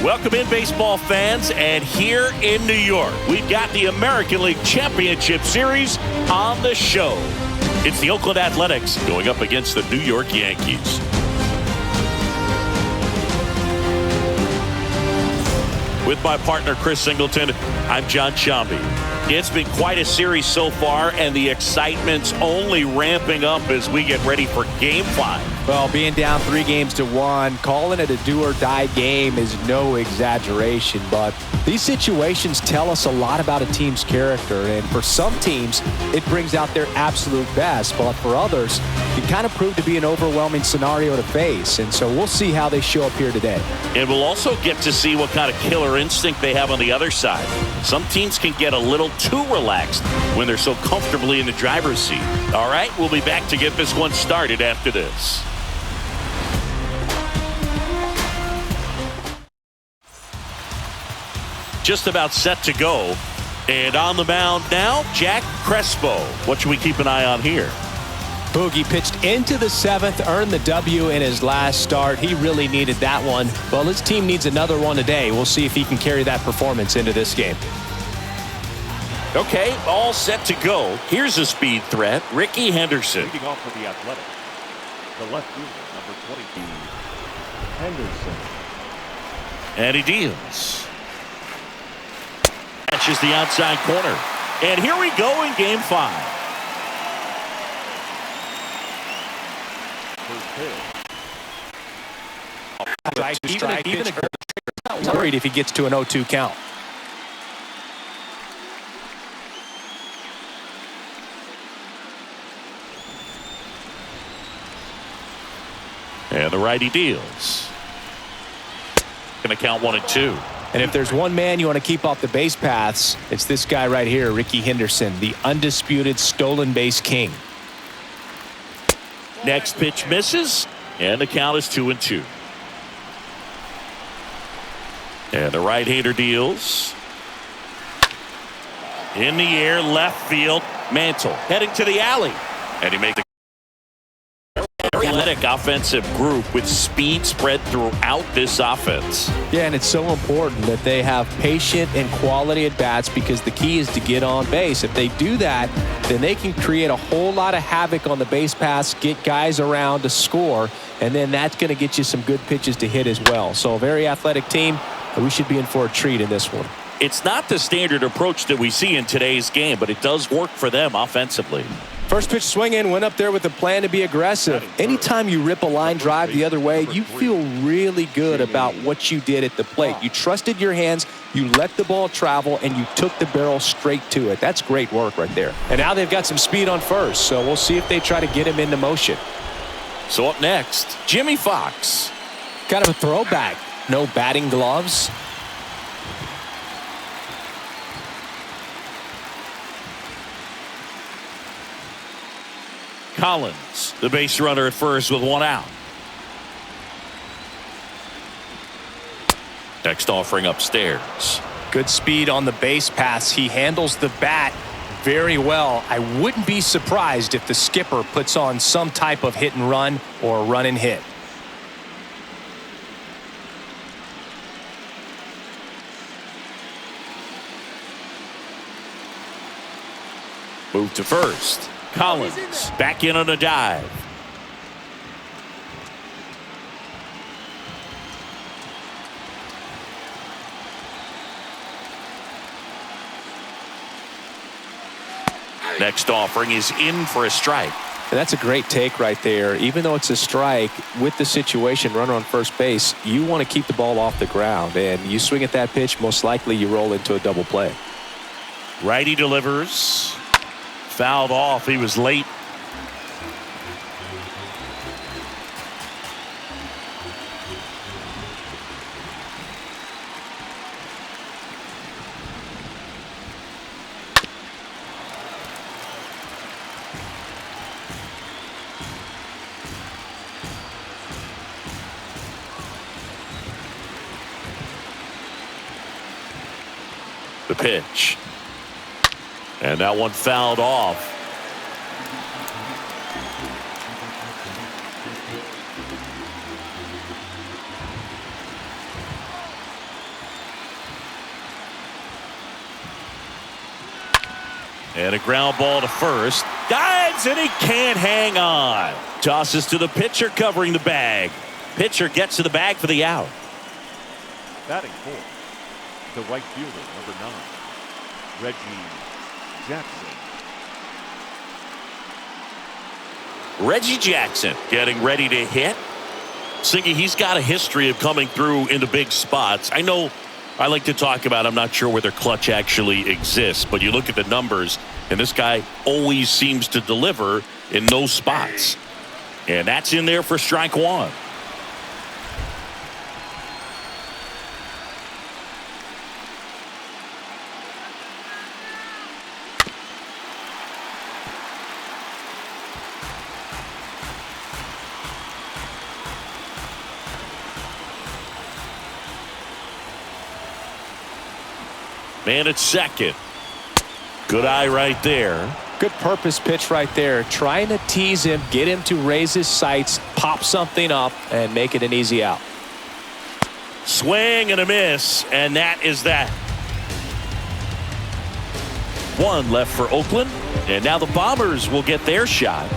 Welcome in, baseball fans, and here in New York, we've got the American League Championship Series on the show. It's the Oakland Athletics going up against the New York Yankees. With my partner, Chris Singleton, I'm John Shambi. It's been quite a series so far, and the excitement's only ramping up as we get ready for Game 5. Well, being down 3-1, calling it a do-or-die game is no exaggeration, but these situations tell us a lot about a team's character, and for some teams, it brings out their absolute best, but for others, it kind of proved to be an overwhelming scenario to face, and so we'll see how they show up here today. And we'll also get to see what kind of killer instinct they have on the other side. Some teams can get a little too relaxed when they're so comfortably in the driver's seat. All right, we'll be back to get this one started after this. Just about set to go. And on the mound now, Jack Crespo. What should we keep an eye on here? Boogie pitched into the 7th, earned the W in his last start. He really needed that one. Well, his team needs another one today. We'll see if he can carry that performance into this game. Okay, all set to go. Here's a speed threat, Ricky Henderson. Leading off for the Athletics, the left fielder, number 22, Henderson. And he deals. Catches the outside corner. And here we go in Game 5. Even not worried if he gets to an 0-2 count. And the righty deals. Going to count 1-2. And if there's one man you want to keep off the base paths, it's this guy right here, Ricky Henderson, the undisputed stolen base king. Next pitch misses, and the count is 2-2. And the right-hander deals. In the air, left field, Mantle heading to the alley. And he makes the athletic offensive group with speed spread throughout this offense. Yeah, and it's so important that they have patient and quality at bats because the key is to get on base. If they do that, then they can create a whole lot of havoc on the base paths, get guys around to score, and then that's going to get you some good pitches to hit as well. So a very athletic team. We should be in for a treat in this one. It's not the standard approach that we see in today's game, but it does work for them offensively. First pitch swinging, went up there with a plan to be aggressive. Anytime you rip a line drive the other way, you feel really good about what you did at the plate. You trusted your hands, you let the ball travel, and you took the barrel straight to it. That's great work right there. And now they've got some speed on first, so we'll see if they try to get him into motion. So up next, Jimmy Fox. Kind of a throwback. No batting gloves. Collins, the base runner at first with one out. Next offering upstairs. Good speed on the base paths. He handles the bat very well. I wouldn't be surprised if the skipper puts on some type of hit and run or run and hit. Move to first. Collins back in on a dive. Next offering is in for a strike. And that's a great take right there. Even though it's a strike, with the situation, runner on first base, you want to keep the ball off the ground. And you swing at that pitch, most likely you roll into a double play. Righty delivers. Fouled off. He was late. The pitch. And that one fouled off. And a ground ball to first. Dives, and he can't hang on. Tosses to the pitcher covering the bag. Pitcher gets to the bag for the out. Batting fourth, the right fielder, number 9, Reggie Jackson. Reggie Jackson getting ready to hit. Singy, he's got a history of coming through into big spots. I know I like to talk about, I'm not sure whether clutch actually exists, but you look at the numbers, and this guy always seems to deliver in those spots. And that's in there for strike one. Man at second. Good eye right there. Good purpose pitch right there. Trying to tease him, get him to raise his sights, pop something up, and make it an easy out. Swing and a miss, and that is that. One left for Oakland, and now the Bombers will get their shot.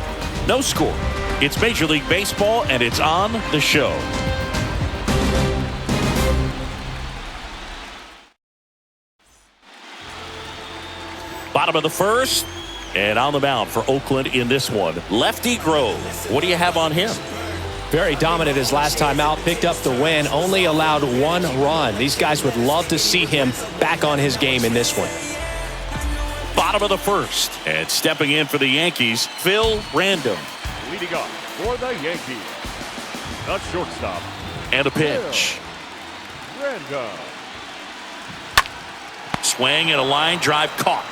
No score. It's Major League Baseball, and it's on the show. Bottom of the first, and on the mound for Oakland in this one, Lefty Grove. What do you have on him? Very dominant his last time out, picked up the win, only allowed 1 run. These guys would love to see him back on his game in this one. Bottom of the first, and stepping in for the Yankees, Phil Random. Leading off for the Yankees, the shortstop. And a pitch. Random. Swing and a line drive caught.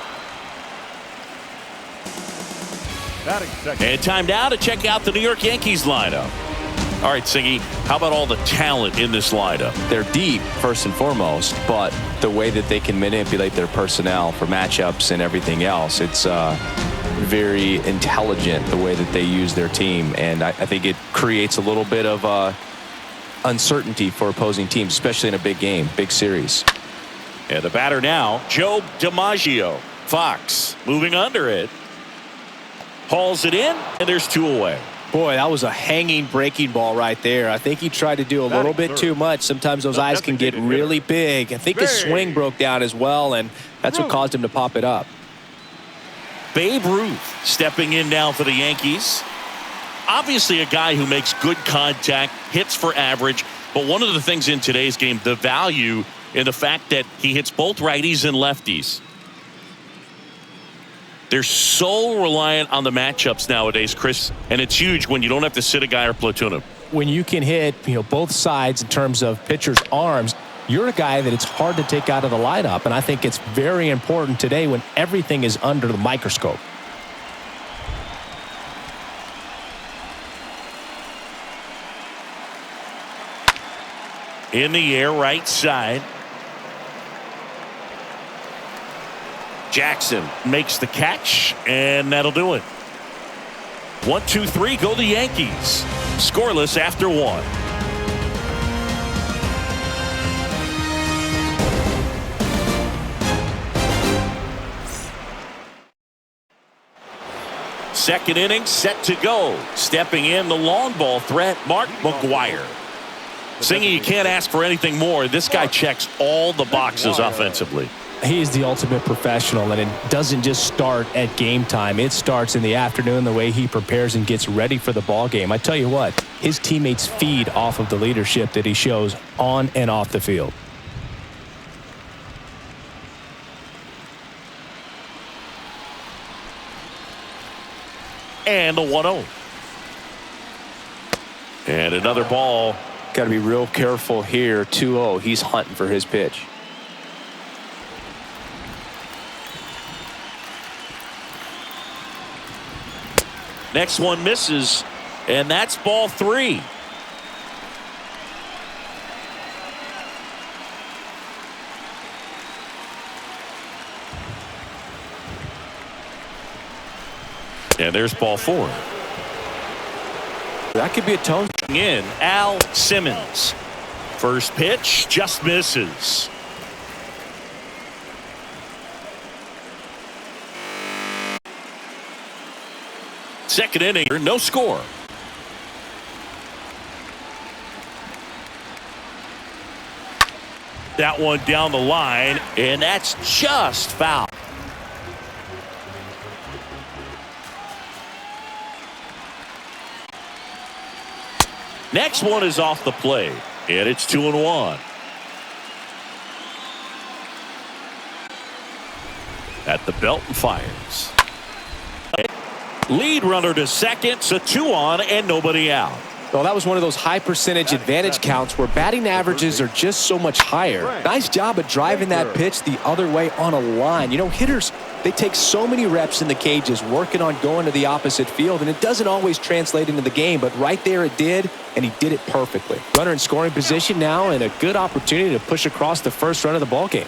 Batting second. And time now to check out the New York Yankees lineup. All right, Singy, how about all the talent in this lineup? They're deep, first and foremost, but the way that they can manipulate their personnel for matchups and everything else, it's very intelligent the way that they use their team. And I think it creates a little bit of uncertainty for opposing teams, especially in a big game, big series. And the batter now, Joe DiMaggio. Fox moving under it. Hauls it in, and there's 2 away. Boy, that was a hanging breaking ball right there. I think he tried to do a little bit too much. Sometimes those eyes can get really big. I think his swing broke down as well, and that's what caused him to pop it up. Babe Ruth stepping in now for the Yankees. Obviously a guy who makes good contact, hits for average, but one of the things in today's game, the value in the fact that he hits both righties and lefties. They're so reliant on the matchups nowadays, Chris, and it's huge when you don't have to sit a guy or platoon him. When you can hit, both sides in terms of pitchers' arms, you're a guy that it's hard to take out of the lineup, and I think it's very important today when everything is under the microscope. In the air, right side. Jackson makes the catch, and that'll do it. 1, 2, 3, go the Yankees. Scoreless after 1. Second inning set to go. Stepping in the long ball threat, Mark McGwire. Singy, you can't ask for anything more. This guy checks all the boxes offensively. He is the ultimate professional, and it doesn't just start at game time. It starts in the afternoon, the way he prepares and gets ready for the ball game. I tell you what, his teammates feed off of the leadership that he shows on and off the field. And the 1-0. And another ball. Got to be real careful here. 2-0. He's hunting for his pitch. Next one misses, and that's ball 3. And there's ball 4. That could be a tone. In Al Simmons. First pitch just misses. Second inning, no score. That one down the line, and that's just foul. Next one is off the plate, and it's 2-1. At the belt and fires. Lead runner to second, so 2 on and nobody out. Well, that was one of those high percentage advantage counts where batting averages are just so much higher. Nice job at driving that pitch the other way on a line. You know, hitters, they take so many reps in the cages working on going to the opposite field, and it doesn't always translate into the game, but right there it did, and he did it perfectly. Runner in scoring position now, and a good opportunity to push across the first run of the ballgame.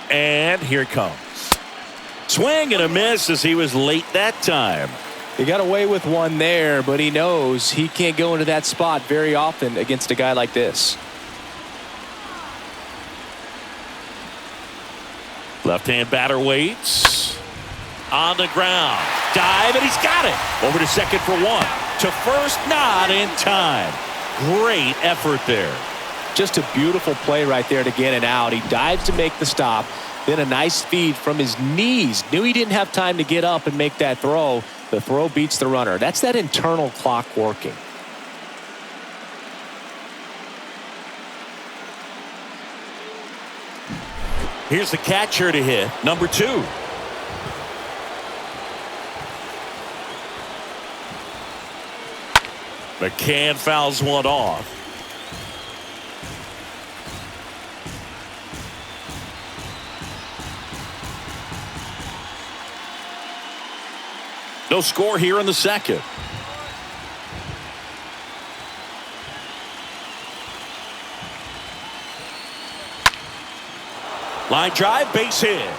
And here it comes. Swing and a miss as he was late that time. He got away with one there, but he knows he can't go into that spot very often against a guy like this. Left-hand batter waits. On the ground. Dive, and he's got it. Over to second for one. To first, not in time. Great effort there. Just a beautiful play right there to get it out. He dives to make the stop. Then a nice feed from his knees. Knew he didn't have time to get up and make that throw. The throw beats the runner. That's that internal clock working. Here's the catcher to hit, number 2. McCann fouls one off. No score here in the second. Line drive, base hit.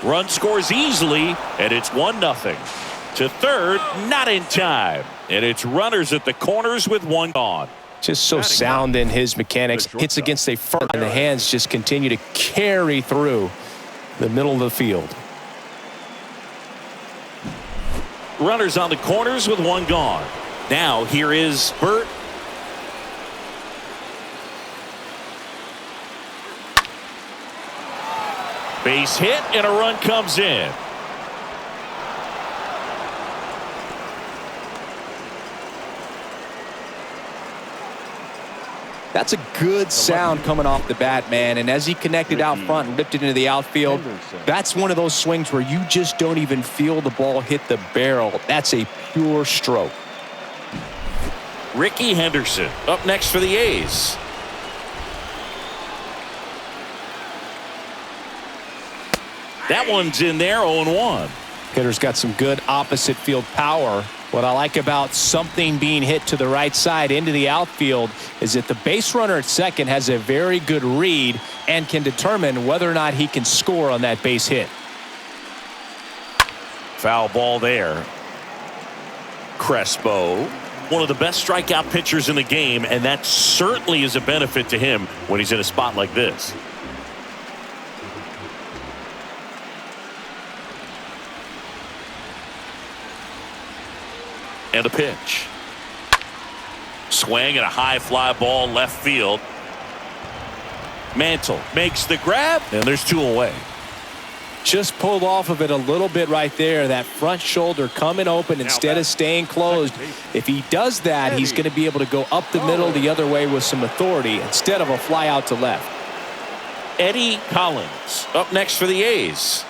Run scores easily, and it's 1-0. To third, not in time. And it's runners at the corners with one gone. Just so sound in his mechanics. Hits against a front, and the hands just continue to carry through the middle of the field. Runners on the corners with one gone. Now here is Burt. Base hit and a run comes in. That's a good sound coming off the bat, man. And as he connected out front and ripped it into the outfield, that's one of those swings where you just don't even feel the ball hit the barrel. That's a pure stroke. Ricky Henderson up next for the A's. That one's in there, 0-1. Hitter's got some good opposite field power. What I like about something being hit to the right side into the outfield is that the base runner at second has a very good read and can determine whether or not he can score on that base hit. Foul ball there. Crespo, one of the best strikeout pitchers in the game, and that certainly is a benefit to him when he's in a spot like this. And a pitch. Swing and a high fly ball left field. Mantle makes the grab, and there's 2 away. Just pulled off of it a little bit right there. That front shoulder coming open instead of staying closed. If he does that, he's going to be able to go up the middle the other way with some authority instead of a fly out to left. Eddie Collins up next for the A's.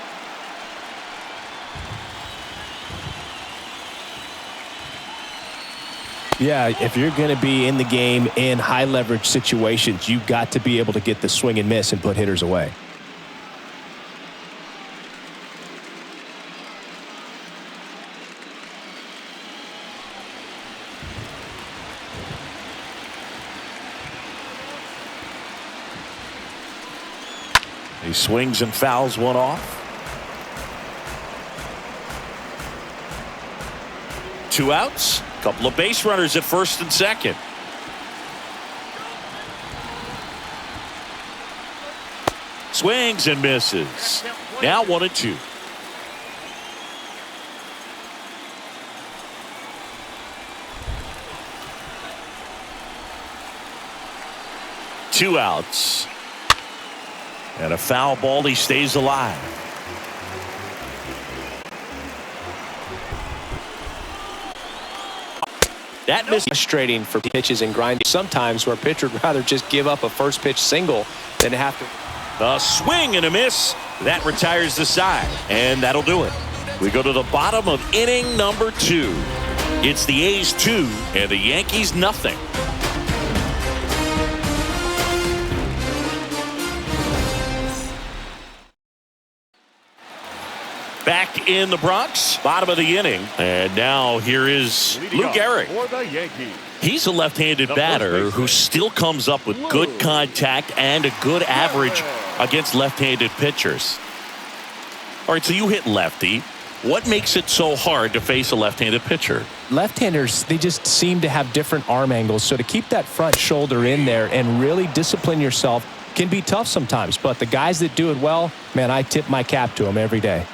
Yeah, if you're going to be in the game in high leverage situations, you've got to be able to get the swing and miss and put hitters away. He swings and fouls one off. 2 outs. Couple of base runners at first and second. Swings and misses. Now 1-2. Two outs. And a foul ball. He stays alive. That miss. Frustrating for pitches and grinding sometimes where a pitcher would rather just give up a first pitch single than have to. A swing and a miss. That retires the side. And that'll do it. We go to the bottom of inning number 2. It's the A's 2 and the Yankees nothing. Back in the Bronx, bottom of the inning. And now here is Lou Gehrig. For the Yankees. He's a left-handed batter who still comes up with good contact and a good average against left-handed pitchers. All right, so you hit lefty. What makes it so hard to face a left-handed pitcher? Left-handers, they just seem to have different arm angles. So to keep that front shoulder in there and really discipline yourself can be tough sometimes. But the guys that do it well, man, I tip my cap to them every day.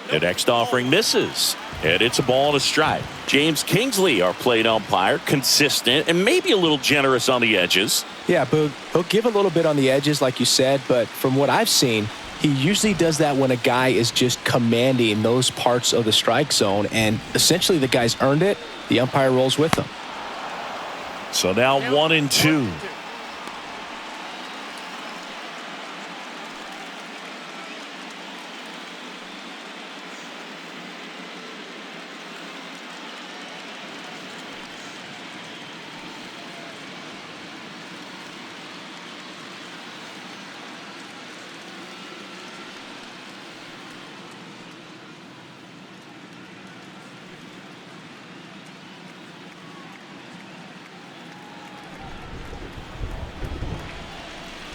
The next offering misses, and it's a ball and a strike. James Kingsley, our plate umpire, consistent and maybe a little generous on the edges. Yeah, but he'll give a little bit on the edges, like you said, but from what I've seen, he usually does that when a guy is just commanding those parts of the strike zone, and essentially the guy's earned it. The umpire rolls with them. So now 1-2.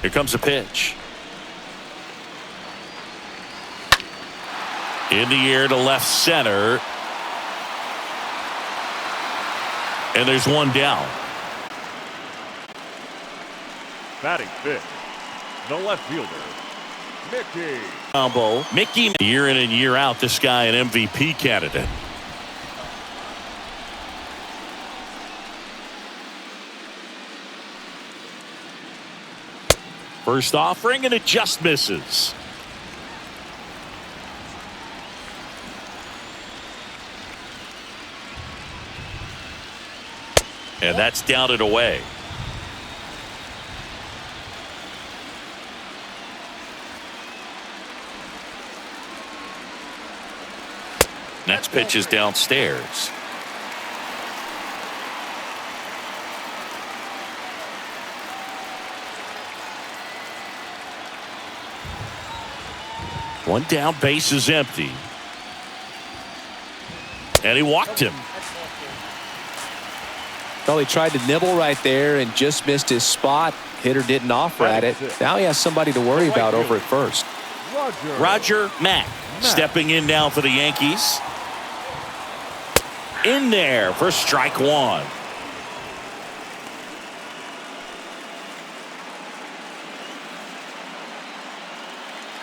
Here comes a pitch. In the air to left center. And there's one down. Batting fifth, the left fielder, Mickey. Combo. Mickey, year in and year out, this guy an MVP candidate. First offering, and it just misses. And that's down and away. Next pitch is downstairs. One down, base is empty. And he walked him. Well, he tried to nibble right there and just missed his spot. Hitter didn't offer at it. Now he has somebody to worry about over at first. Roger Mack stepping in now for the Yankees. In there for strike one.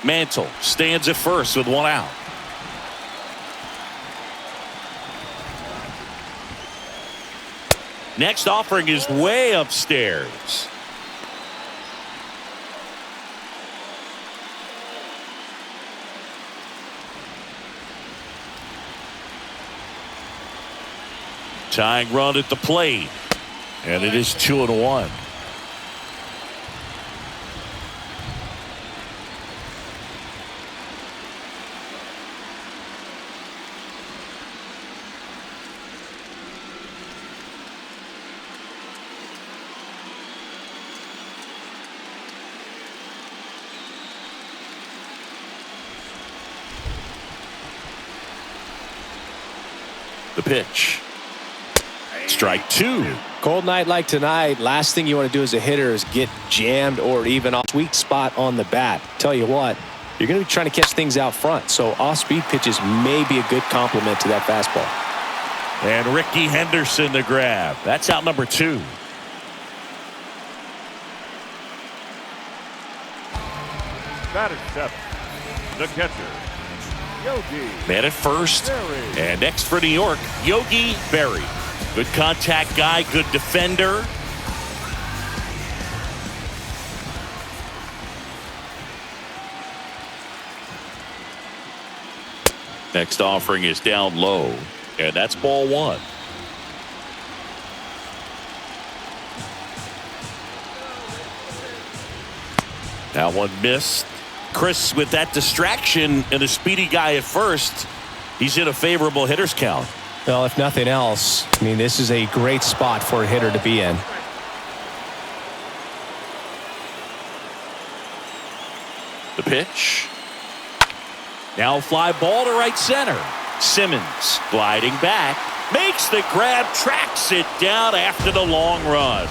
Mantle stands at first with one out. Next offering is way upstairs. Tying run at the plate. And it is 2-1. The pitch. Strike two. Cold night like tonight, last thing you want to do as a hitter is get jammed or even off sweet spot on the bat. Tell you what, you're going to be trying to catch things out front, so off-speed pitches may be a good complement to that fastball. And Ricky Henderson the grab. That's out number 2. Batted 7. The catcher, Yogi. Man at first. Berry. And next for New York, Yogi Berry. Good contact guy, good defender. Next offering is down low, and that's ball 1. That one missed. Chris, with that distraction and a speedy guy at first, he's in a favorable hitter's count. Well, if nothing else, I mean, this is a great spot for a hitter to be in. The pitch. Now fly ball to right center. Simmons gliding back. Makes the grab, tracks it down after the long run.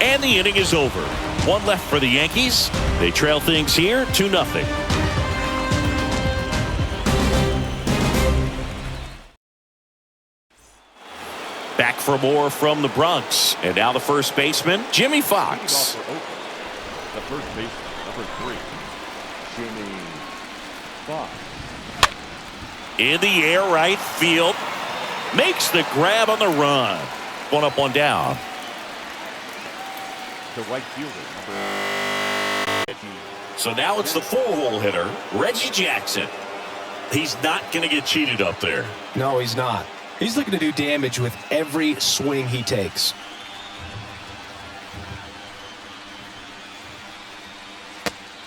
And the inning is over. 1 left for the Yankees. They trail things here 2-0. Back for more from the Bronx. And now the first baseman, Jimmy Fox. The first baseman, number 3, Jimmy Fox. In the air, right field. Makes the grab on the run. 1 up, 1 down. The right fielder, So now it's the 4-hole hitter, Reggie Jackson. He's not going to get cheated up there. No, he's not. He's looking to do damage with every swing he takes.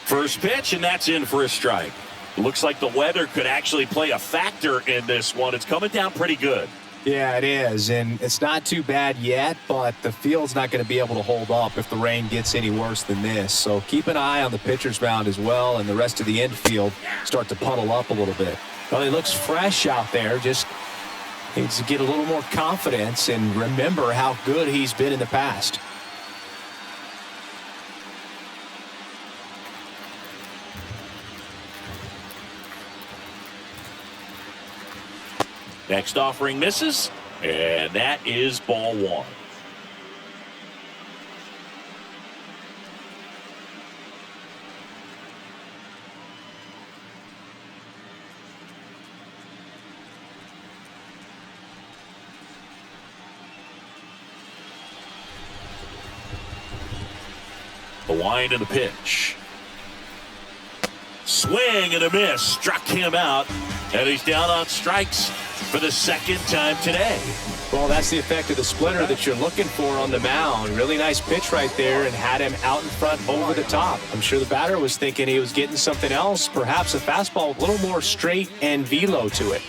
First pitch, and that's in for a strike. Looks like the weather could actually play a factor in this one. It's coming down pretty good. Yeah, it is, and it's not too bad yet, but the field's not going to be able to hold up if the rain gets any worse than this. So keep an eye on the pitcher's mound as well, and the rest of the infield start to puddle up a little bit. Well, he looks fresh out there, just needs to get a little more confidence and remember how good he's been in the past. Next offering misses, and that is ball 1. The wind and the pitch. Swing and a miss. Struck him out, and he's down on strikes for the second time today. Well, that's the effect of the splitter that you're looking for on the mound. Really nice pitch right there and had him out in front over the top. I'm sure the batter was thinking he was getting something else, perhaps a fastball, a little more straight and velo to it.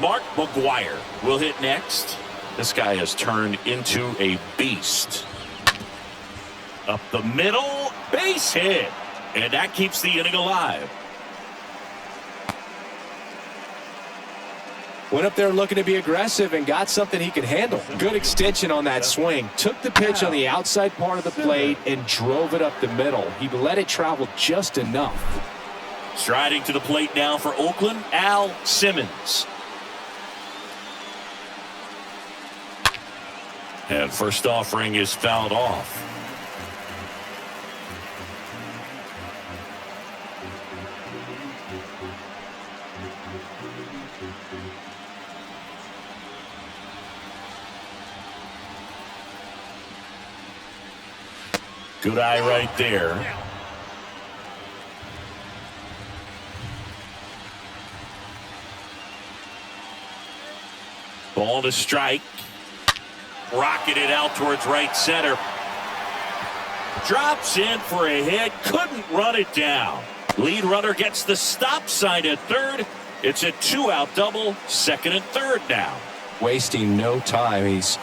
Mark McGuire will hit next. This guy has turned into a beast. Up the middle, base hit, and that keeps the inning alive. Went up there looking to be aggressive and got something he could handle. Good extension on that swing. Took the pitch on the outside part of the plate and drove it up the middle. He let it travel just enough. Striding to the plate now for Oakland, Al Simmons. And first offering is fouled off. Good eye right there. Ball to strike. Rocketed out towards right center. Drops in for a hit. Couldn't run it down. Lead runner gets the stop sign at third. It's a 2-out double. Second and third now. Wasting no time. He's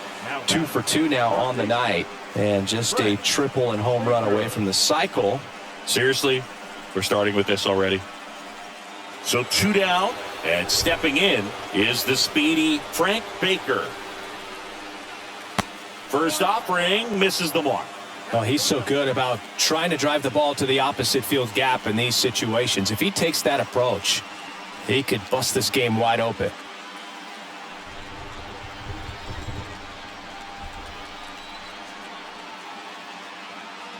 2 for 2 now on the night. And just a triple and home run away from the cycle. Seriously, we're starting with this already. So 2 down, and stepping in is the speedy Frank Baker. First offering misses the mark. Oh, he's so good about trying to drive the ball to the opposite field gap in these situations. If he takes that approach, he could bust this game wide open.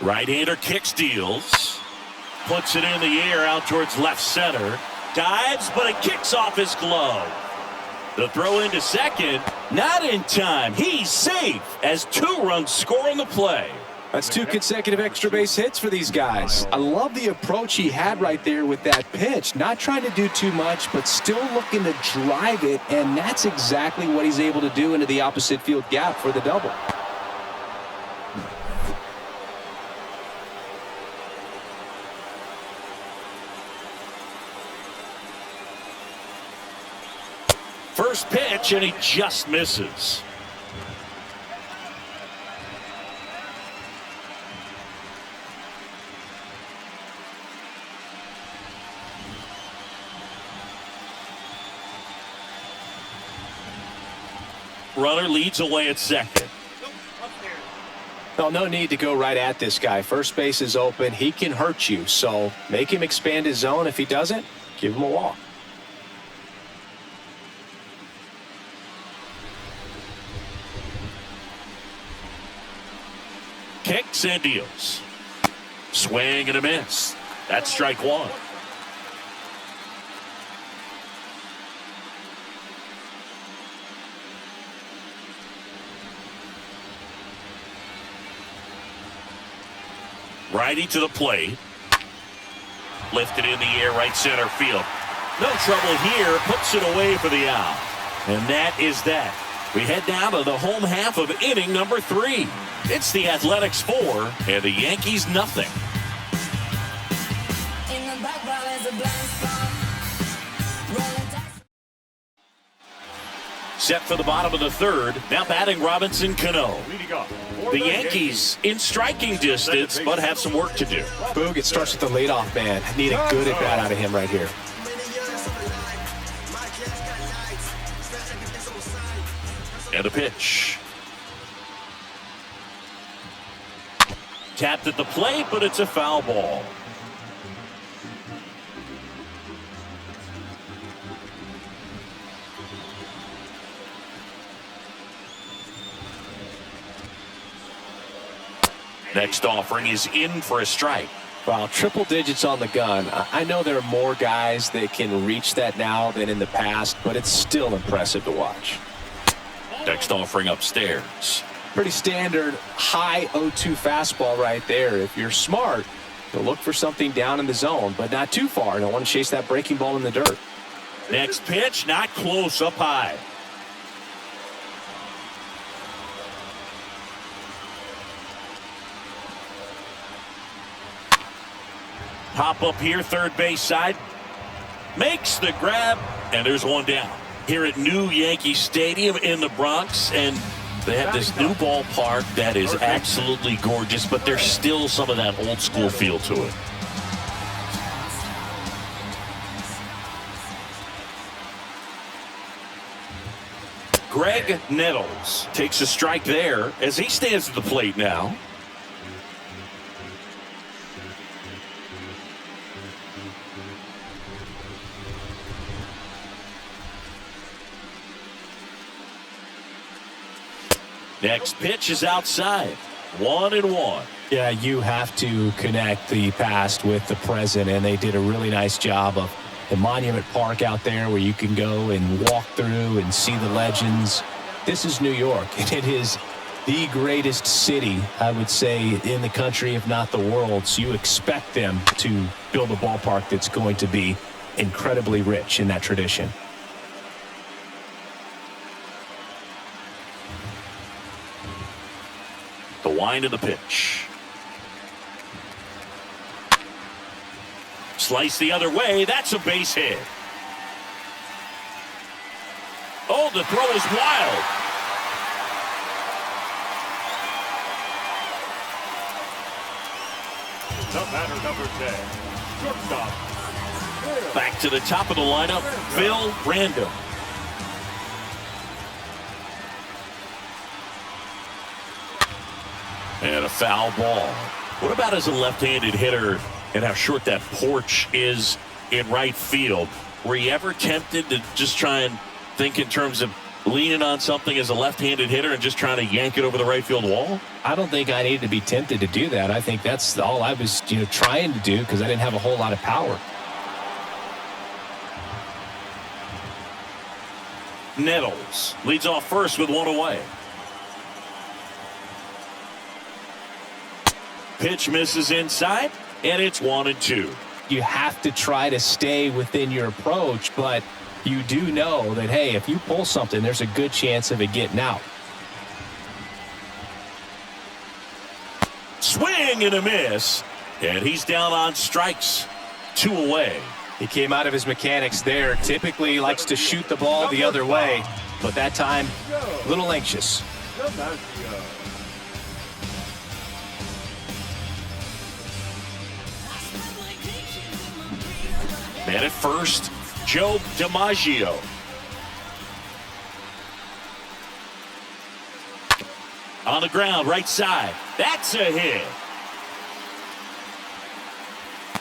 Right-hander kick steals. Puts it in the air out towards left center. Dives, but it kicks off his glove. The throw into second, not in time. He's safe as 2 runs score on the play. That's 2 consecutive extra base hits for these guys. I love the approach he had right there with that pitch. Not trying to do too much, but still looking to drive it, and that's exactly what he's able to do into the opposite field gap for the double. First pitch, and he just misses. Runner leads away at second. No need to go right at this guy. First base is open. He can hurt you, so make him expand his zone. If he doesn't, give him a walk. Kicks and deals. Swing and a miss. That's strike 1. Righty to the plate. Lifted in the air, right center field. No trouble here. Puts it away for the out. And that is that. We head down to the home half of inning number 3. It's the Athletics 4 and the Yankees nothing. In the background is a blind spot. Set for the bottom of the 3rd. Now batting Robinson Cano. Leading off for The Yankees in striking distance, but have some work to do. Boog, it starts with the leadoff man. Need a good at bat out of him right here. And a pitch. Tapped at the plate, but it's a foul ball. Next offering is in for a strike. Wow, triple digits on the gun. I know there are more guys that can reach that now than in the past, but it's still impressive to watch. Next offering upstairs. Pretty standard high 0-2 fastball right there. If you're smart, you'll look for something down in the zone, but not too far. Don't want to chase that breaking ball in the dirt. Next pitch, not close, up high. Pop up here, third base side. Makes the grab, and there's one down. Here at New Yankee Stadium in the Bronx, and they have this new ballpark that is absolutely gorgeous, but there's still some of that old school feel to it. Greg Nettles takes a strike there as he stands at the plate now. Next pitch is outside. 1-1. Yeah, you have to connect the past with the present, and they did a really nice job of the Monument Park out there where you can go and walk through and see the legends. This is New York, and it is the greatest city, I would say, in the country, if not the world. So you expect them to build a ballpark that's going to be incredibly rich in that tradition. The wind of the pitch. Slice the other way. That's a base hit. Oh, the throw is wild. The batter, number 10, shortstop. Back to the top of the lineup, Phil Random. And a foul ball. What about as a left-handed hitter and how short that porch is in right field? Were you ever tempted to just try and think in terms of Leaning on something as a left-handed hitter and just trying to yank it over the right field wall? I don't think I need to be tempted to do that. I think that's all I was, trying to do because I didn't have a whole lot of power. Nettles leads off first with one away. Pitch misses inside, and it's 1-2. You have to try to stay within your approach, but you do know that, hey, if you pull something, there's a good chance of it getting out. Swing and a miss, and he's down on strikes. 2 away. He came out of his mechanics there. Typically he likes to shoot the ball the other way, but that time, a little anxious. Man at first, Joe DiMaggio. On the ground, right side. That's a hit.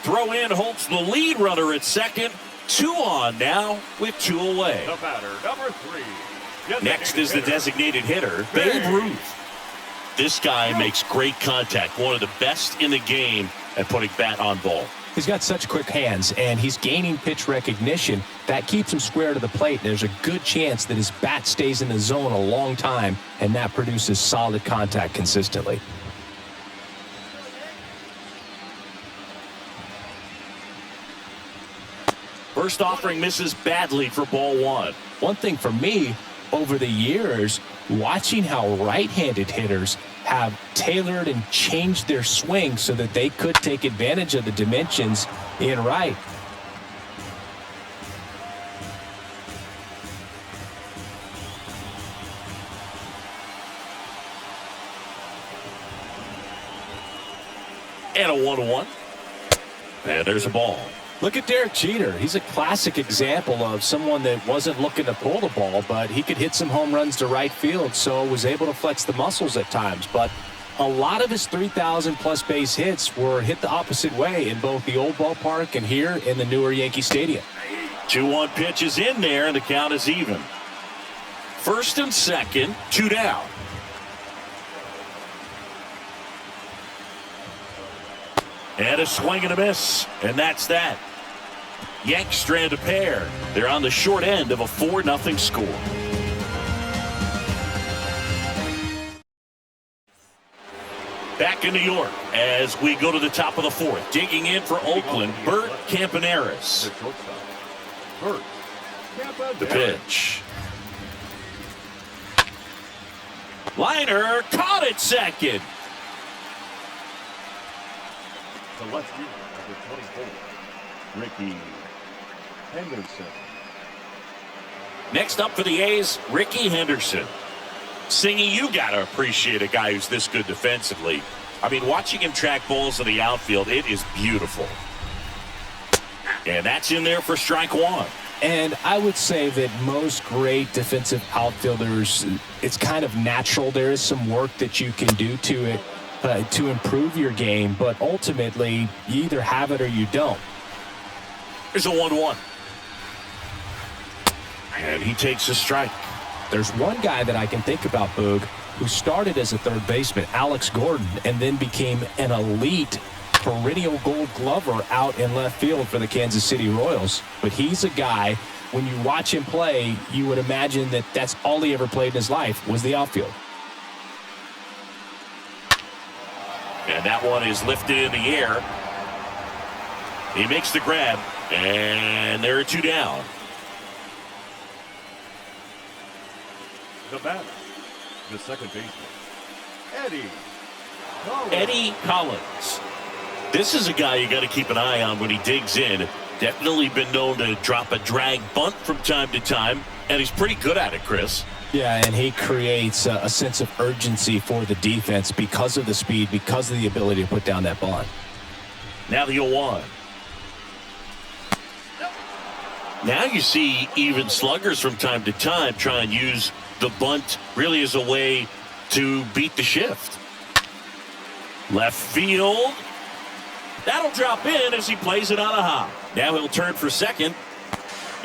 Throw in holds the lead runner at second. 2 on now with 2 away. The batter, number 3. Next is the designated hitter, Babe Ruth. This guy makes great contact. One of the best in the game at putting bat on ball. He's got such quick hands, and he's gaining pitch recognition. That keeps him square to the plate. There's a good chance that his bat stays in the zone a long time, and that produces solid contact consistently. First offering misses badly for ball 1. One thing for me, over the years, watching how right-handed hitters have tailored and changed their swing so that they could take advantage of the dimensions in right. And a 1-1. And there's a ball. Look at Derek Jeter. He's a classic example of someone that wasn't looking to pull the ball, but he could hit some home runs to right field, so was able to flex the muscles at times. But a lot of his 3,000-plus base hits were hit the opposite way in both the old ballpark and here in the newer Yankee Stadium. 2-1 pitch is in there, and the count is even. First and second, 2 down. And a swing and a miss, and that's that. Yanks strand a pair. They're on the short end of a 4-0 score. Back in New York as we go to the top of the 4th. Digging in for Oakland, Bert Campaneris. The pitch. Liner caught at second. The left fielder, number 24, Ricky Henderson. Next up for the A's, Ricky Henderson. Singy, you got to appreciate a guy who's this good defensively. I mean, watching him track balls in the outfield, it is beautiful. And that's in there for strike 1. And I would say that most great defensive outfielders, it's kind of natural. There is some work that you can do to it to improve your game, but ultimately, you either have it or you don't. Here's a 1-1. And he takes a strike. There's one guy that I can think about, Boog, who started as a third baseman, Alex Gordon, and then became an elite perennial gold glover out in left field for the Kansas City Royals. But he's a guy, when you watch him play, you would imagine that that's all he ever played in his life was the outfield. And that one is lifted in the air. He makes the grab, and there are 2 down. The batter, the second baseman, Eddie Collins. This is a guy you got to keep an eye on when he digs in. Definitely been known to drop a drag bunt from time to time, and he's pretty good at it, Chris. Yeah, and he creates a sense of urgency for the defense because of the speed, because of the ability to put down that bunt. Now the 0-1. Now you see even sluggers from time to time try and use the bunt really as a way to beat the shift. Left field. That'll drop in as he plays it on a hop. Now he'll turn for second.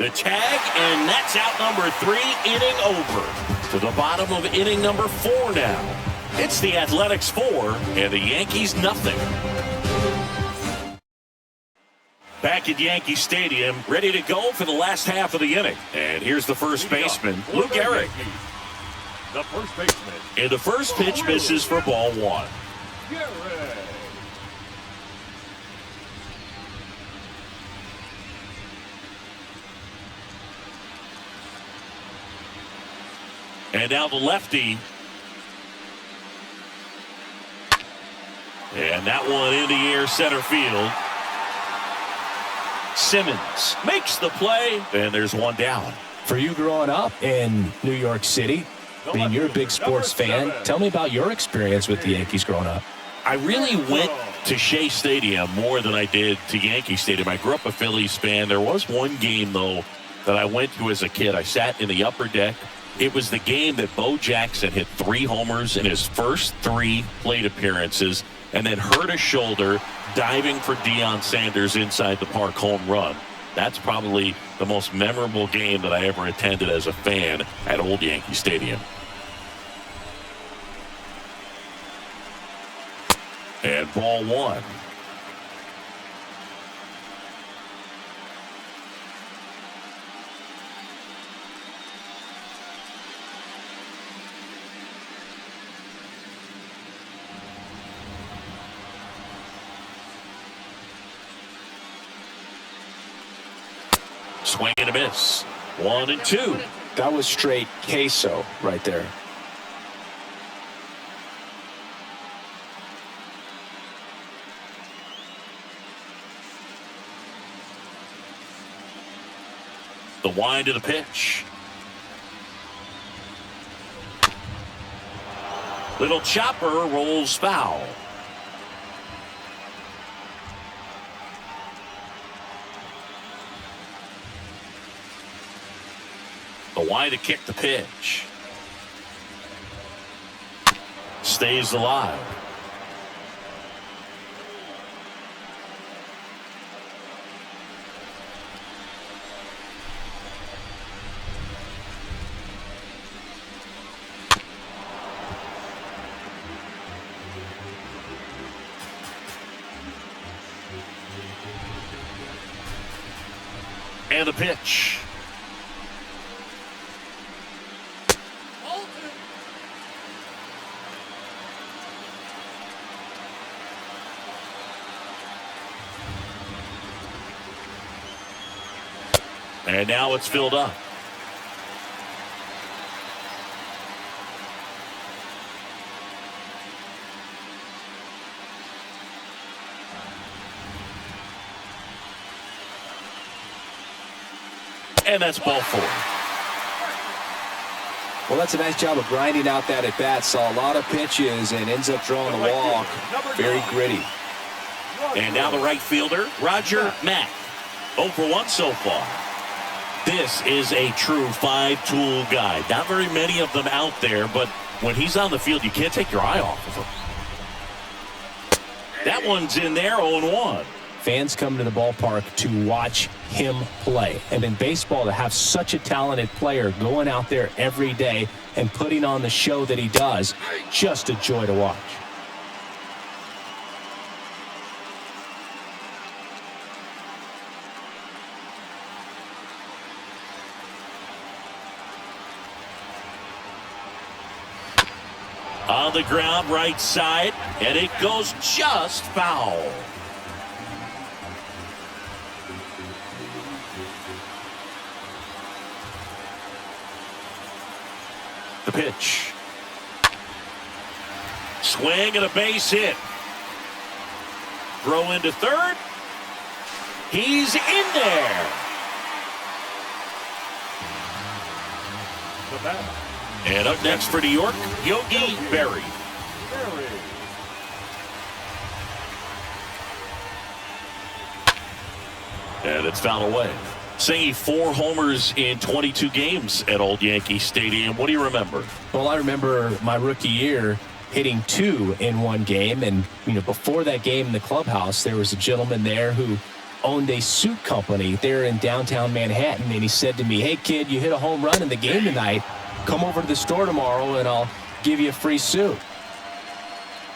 The tag, and that's out number 3, inning over. To the bottom of inning number 4 now. It's the Athletics 4 and the Yankees nothing. Back at Yankee Stadium, ready to go for the last half of the inning. And here's the first baseman, Lou Gehrig. The first baseman. And the first pitch misses for ball 1. Gehrig. And now the lefty. And that one in the air center field. Simmons makes the play, and there's one down. For you growing up in New York City, being you're a big sports fan, tell me about your experience with the Yankees growing up. I really went to Shea Stadium more than I did to Yankee Stadium. I grew up a Phillies fan. There was one game, though, that I went to as a kid. I sat in the upper deck. It was the game that Bo Jackson hit 3 homers in his first 3 plate appearances and then hurt a shoulder diving for Deion Sanders inside the park home run. That's probably the most memorable game that I ever attended as a fan at Old Yankee Stadium. And ball 1. Swing and a miss. 1 and 2. That was straight queso right there. The wind of the pitch. Little chopper rolls foul. The wind to kick the pitch. Stays alive. And the pitch. And now it's filled up. And that's ball 4. Well, that's a nice job of grinding out that at bat. Saw a lot of pitches and ends up drawing a walk. Very gritty. And now the right fielder, Roger Mack. 0 for 1 so far. This is a true 5-tool guy. Not very many of them out there, but when he's on the field, you can't take your eye off of him. That one's in there, 0-1. Fans come to the ballpark to watch him play. And in baseball, to have such a talented player going out there every day and putting on the show that he does, just a joy to watch. On the ground, right side, and it goes just foul. The pitch. Swing and a base hit. Throw into third. He's in there. The bat. And up next for New York, Yogi Berra. And it's fouled away. Saying 4 homers in 22 games at Old Yankee Stadium. What do you remember? Well, I remember my rookie year hitting 2 in one game. And, before that game in the clubhouse, there was a gentleman there who owned a suit company there in downtown Manhattan, and he said to me, "Hey, kid, you hit a home run in the game tonight. Come over to the store tomorrow, and I'll give you a free suit."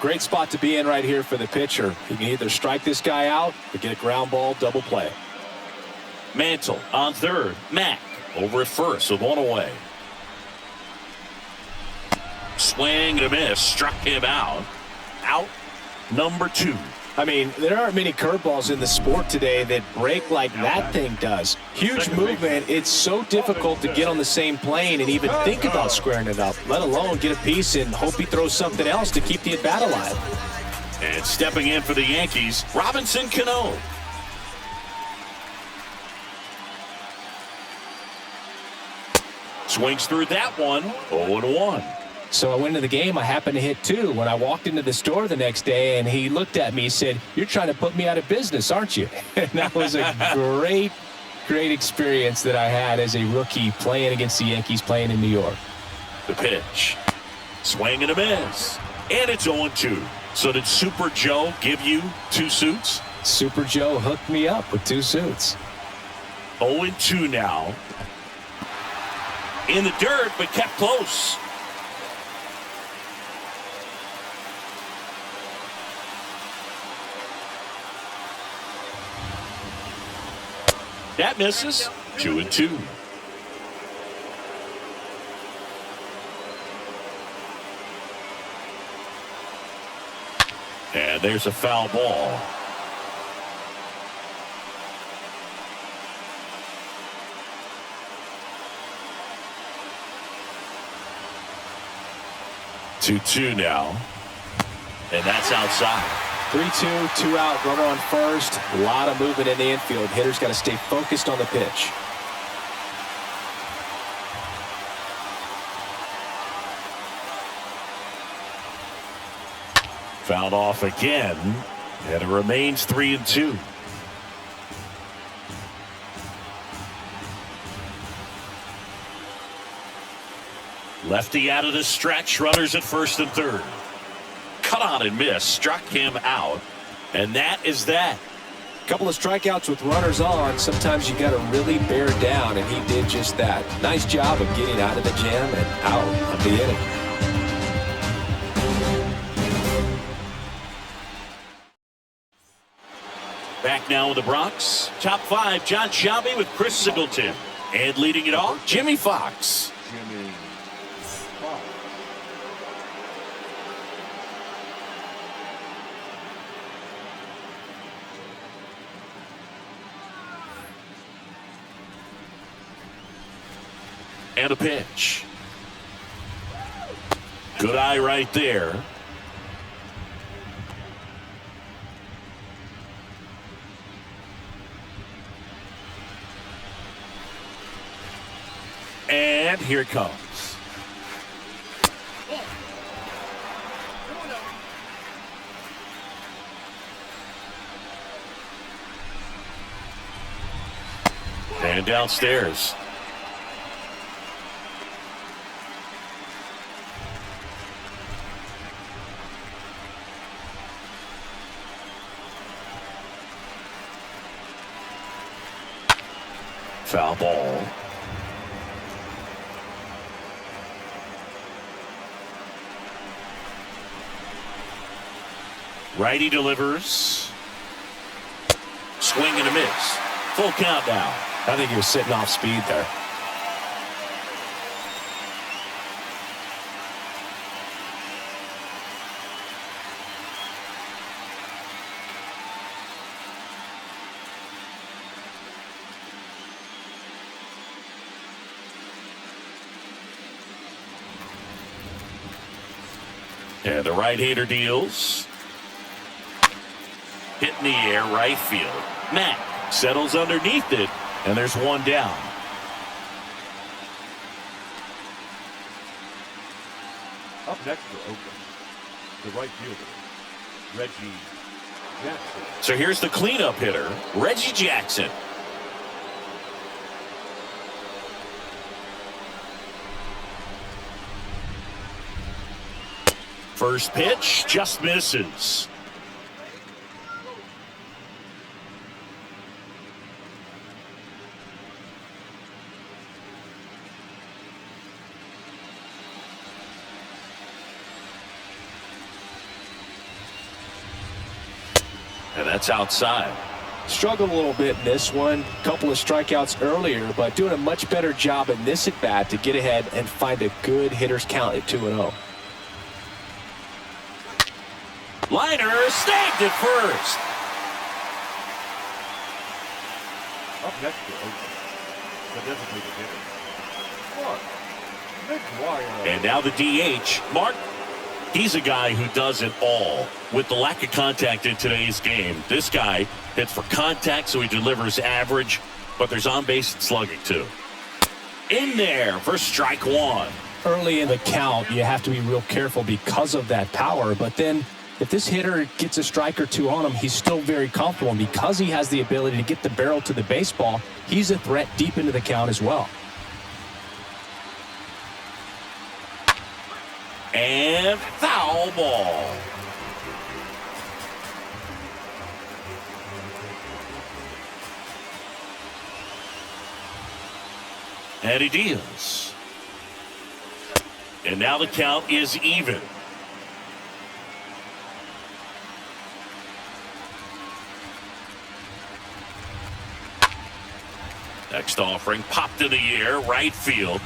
Great spot to be in right here for the pitcher. He can either strike this guy out or get a ground ball double play. Mantle on third. Mack over at first with one away. Swing and a miss. Struck him out. Out number 2. I mean, there aren't many curveballs in the sport today that break like that thing does. Huge movement. It's so difficult to get on the same plane and even think about squaring it up, let alone get a piece and hope he throws something else to keep the at-bat alive. And stepping in for the Yankees, Robinson Cano. Swings through that one. 0-1. So I went into the game. I happened to hit 2 when I walked into the store the next day, and he looked at me and said, "You're trying to put me out of business, aren't you?" And that was a great experience that I had as a rookie playing against the Yankees, playing in New York. The pitch. Swing and a miss. And it's 0-2. So did Super Joe give you 2 suits? Super Joe hooked me up with 2 suits. 0-2 now. In the dirt, but kept close. That misses. 2-2. And there's a foul ball. Two now. And that's outside. 3-2, 2 out, runner on first. A lot of movement in the infield. Hitter's got to stay focused on the pitch. Fouled off again. And it remains 3-2. Lefty out of the stretch. Runners at first and third. Cut on and miss. Struck him out. And that is that. A couple of strikeouts with runners on. Sometimes you got to really bear down, and he did just that. Nice job of getting out of the jam and out of the inning. Back now with the Bronx. Top 5, John Shelby with Chris Singleton. And leading it off, Jimmy Fox. Jimmy Fox. And a pitch. Good eye right there. And here it comes. And downstairs. Foul ball. Righty delivers. Swing and a miss. Full count now. I think he was sitting off speed there. And the right-hander deals. Hit in the air, right field. Mack settles underneath it, and there's one down. Up next for Oakland, the right fielder, Reggie Jackson. So here's the cleanup hitter, Reggie Jackson. First pitch just misses. And that's outside. Struggled a little bit in this one. Couple of strikeouts earlier, but doing a much better job in this at-bat to get ahead and find a good hitter's count at 2-0. Liner snagged at first. Up next to Oakland, the designated hitter, Mark McGuire. And now the DH, Mark. He's a guy who does it all. With the lack of contact in today's game, this guy hits for contact, so he delivers average, but there's on-base and slugging too. In there for strike one. Early in the count, you have to be real careful because of that power, but then if this hitter gets a strike or two on him, he's still very comfortable, and because he has the ability to get the barrel to the baseball, he's a threat deep into the count as well. And foul ball. And he deals. And now the count is even. Next offering popped in the air, right field.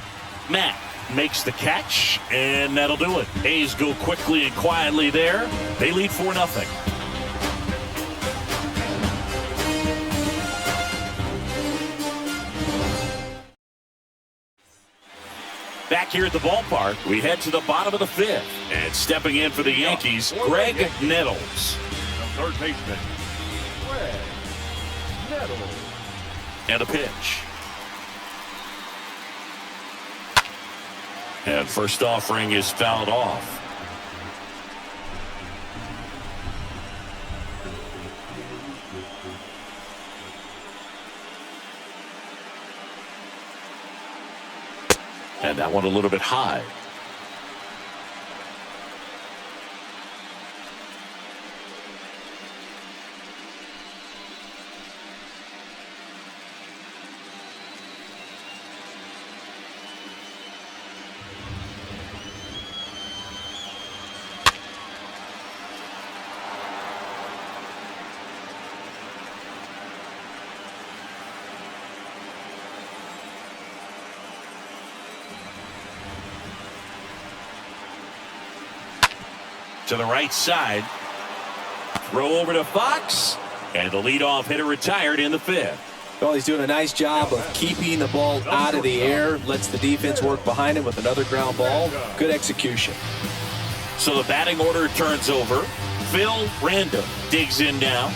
Matt makes the catch, and that'll do it. A's go quickly and quietly there. They lead 4-0. Back here at the ballpark, we head to the bottom of the fifth. And stepping in for the Yankees, Greg Nettles. The third baseman, Greg Nettles. And a pitch. And first offering is fouled off. And that one a little bit high. To the right side. Throw over to Fox. And the leadoff hitter retired in the fifth. Well, he's doing a nice job of keeping the ball out of the air. Lets the defense work behind him with another ground ball. Good execution. So the batting order turns over. Phil Random digs in now.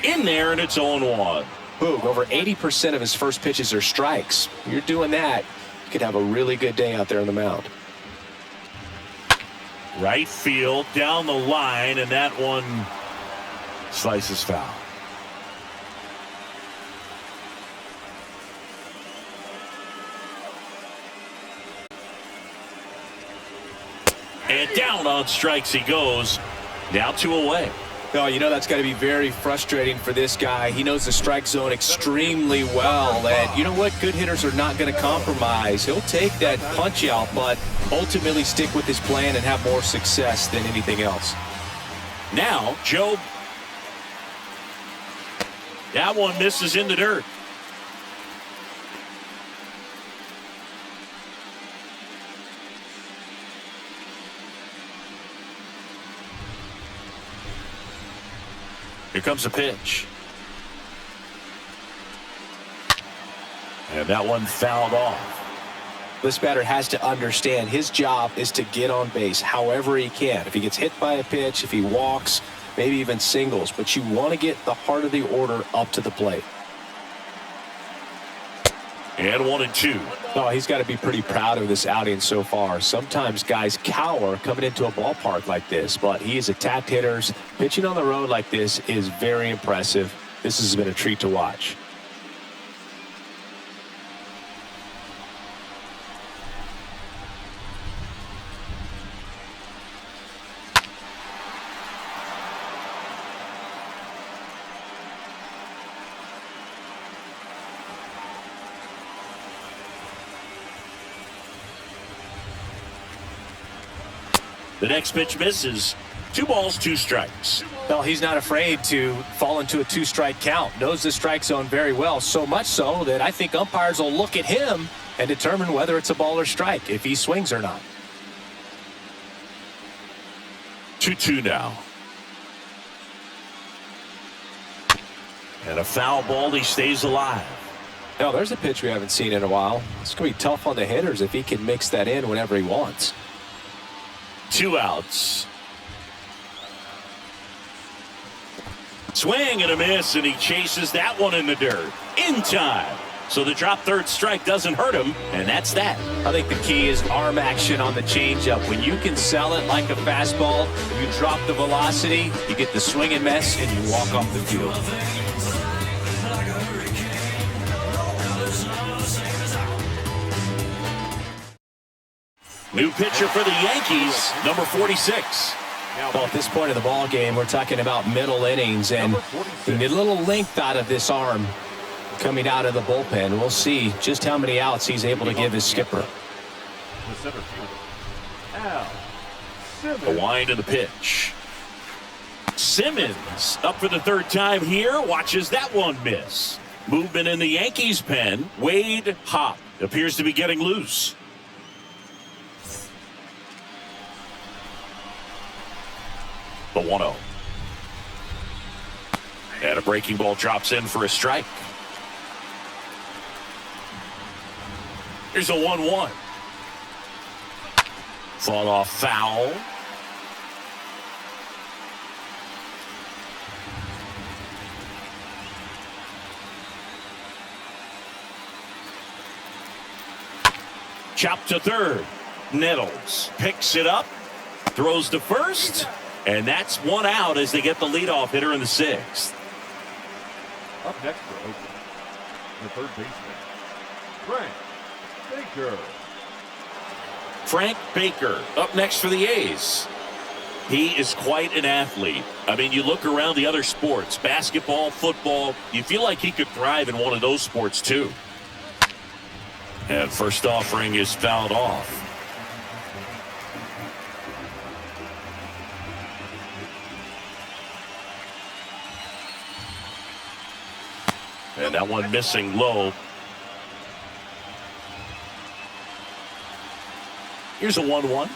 In there, and it's 0-1. Boog, over 80% of his first pitches are strikes. You're doing that, you could have a really good day out there on the mound. Right field, down the line, and that one slices foul. And down on strikes he goes. Now 2 away. Oh, you know that's got to be very frustrating for this guy. He knows the strike zone extremely well. And you know what? Good hitters are not going to compromise. He'll take that punch out, but ultimately stick with his plan and have more success than anything else. Now, Joe. That one misses in the dirt. Here comes a pitch. And that one fouled off. This batter has to understand his job is to get on base however he can. If he gets hit by a pitch, if he walks, maybe even singles. But you want to get the heart of the order up to the plate. And 1-2. Oh, he's got to be pretty proud of this outing so far. Sometimes guys cower coming into a ballpark like this, but he's attacked hitters. Pitching on the road like this is very impressive. This has been a treat to watch. The next pitch misses. 2 balls, 2 strikes. Well, he's not afraid to fall into a 2-strike count. Knows the strike zone very well, so much so that I think umpires will look at him and determine whether it's a ball or strike, if he swings or not. 2-2 now. And a foul ball, he stays alive. Now, there's a pitch we haven't seen in a while. It's going to be tough on the hitters if he can mix that in whenever he wants. 2 outs. Swing and a miss, and he chases that one in the dirt. In time. So the drop third strike doesn't hurt him, and that's that. I think the key is arm action on the changeup. When you can sell it like a fastball, you drop the velocity, you get the swing and miss, and you walk off the field. New pitcher for the Yankees, number 46. Well, at this point of the ball game, we're talking about middle innings, and we need a little length out of this arm coming out of the bullpen. We'll see just how many outs he's able to give his skipper. The center fielder, Simmons. The wind of the pitch. Simmons up for the 3rd time here. Watches that one miss. Movement in the Yankees pen. Wade Hop appears to be getting loose. The 1-0. And a breaking ball drops in for a strike. Here's a 1-1. Fought off foul. Chopped to third. Nettles picks it up. Throws to first. And that's 1 out as they get the leadoff hitter in the 6th. Up next for Oakland, the third baseman, Frank Baker. Frank Baker up next for the A's. He is quite an athlete. I mean, you look around the other sports, basketball, football, you feel like he could thrive in one of those sports too. And first offering is fouled off. And that one missing low. Here's a 1-1.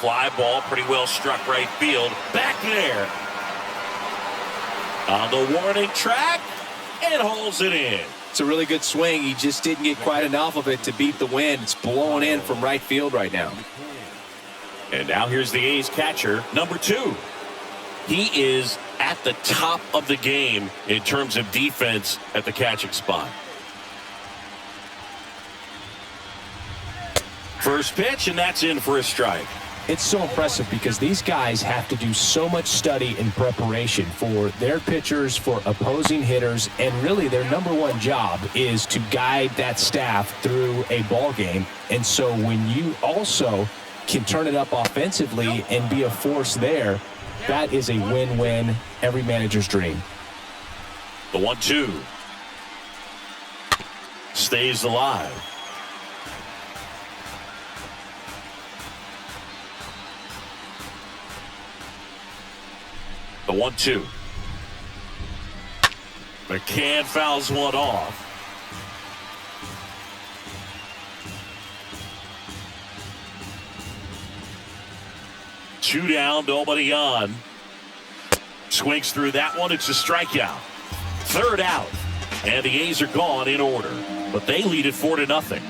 Fly ball, pretty well struck right field. Back there. On the warning track, and hauls it in. It's a really good swing. He just didn't get quite enough of it to beat the wind. It's blowing in from right field right now. And now here's the A's catcher, number 2. He is at the top of the game in terms of defense at the catching spot. First pitch, and that's in for a strike. It's so impressive because these guys have to do so much study and preparation for their pitchers, for opposing hitters, and really their number 1 job is to guide that staff through a ball game. And so when you also can turn it up offensively and be a force there, that is a win-win, every manager's dream. The 1-2 stays alive. The 1-2. McCann fouls one off. Two down, nobody on. Swings through that one. It's a strikeout. 3rd out. And the A's are gone in order. But they lead it 4-0.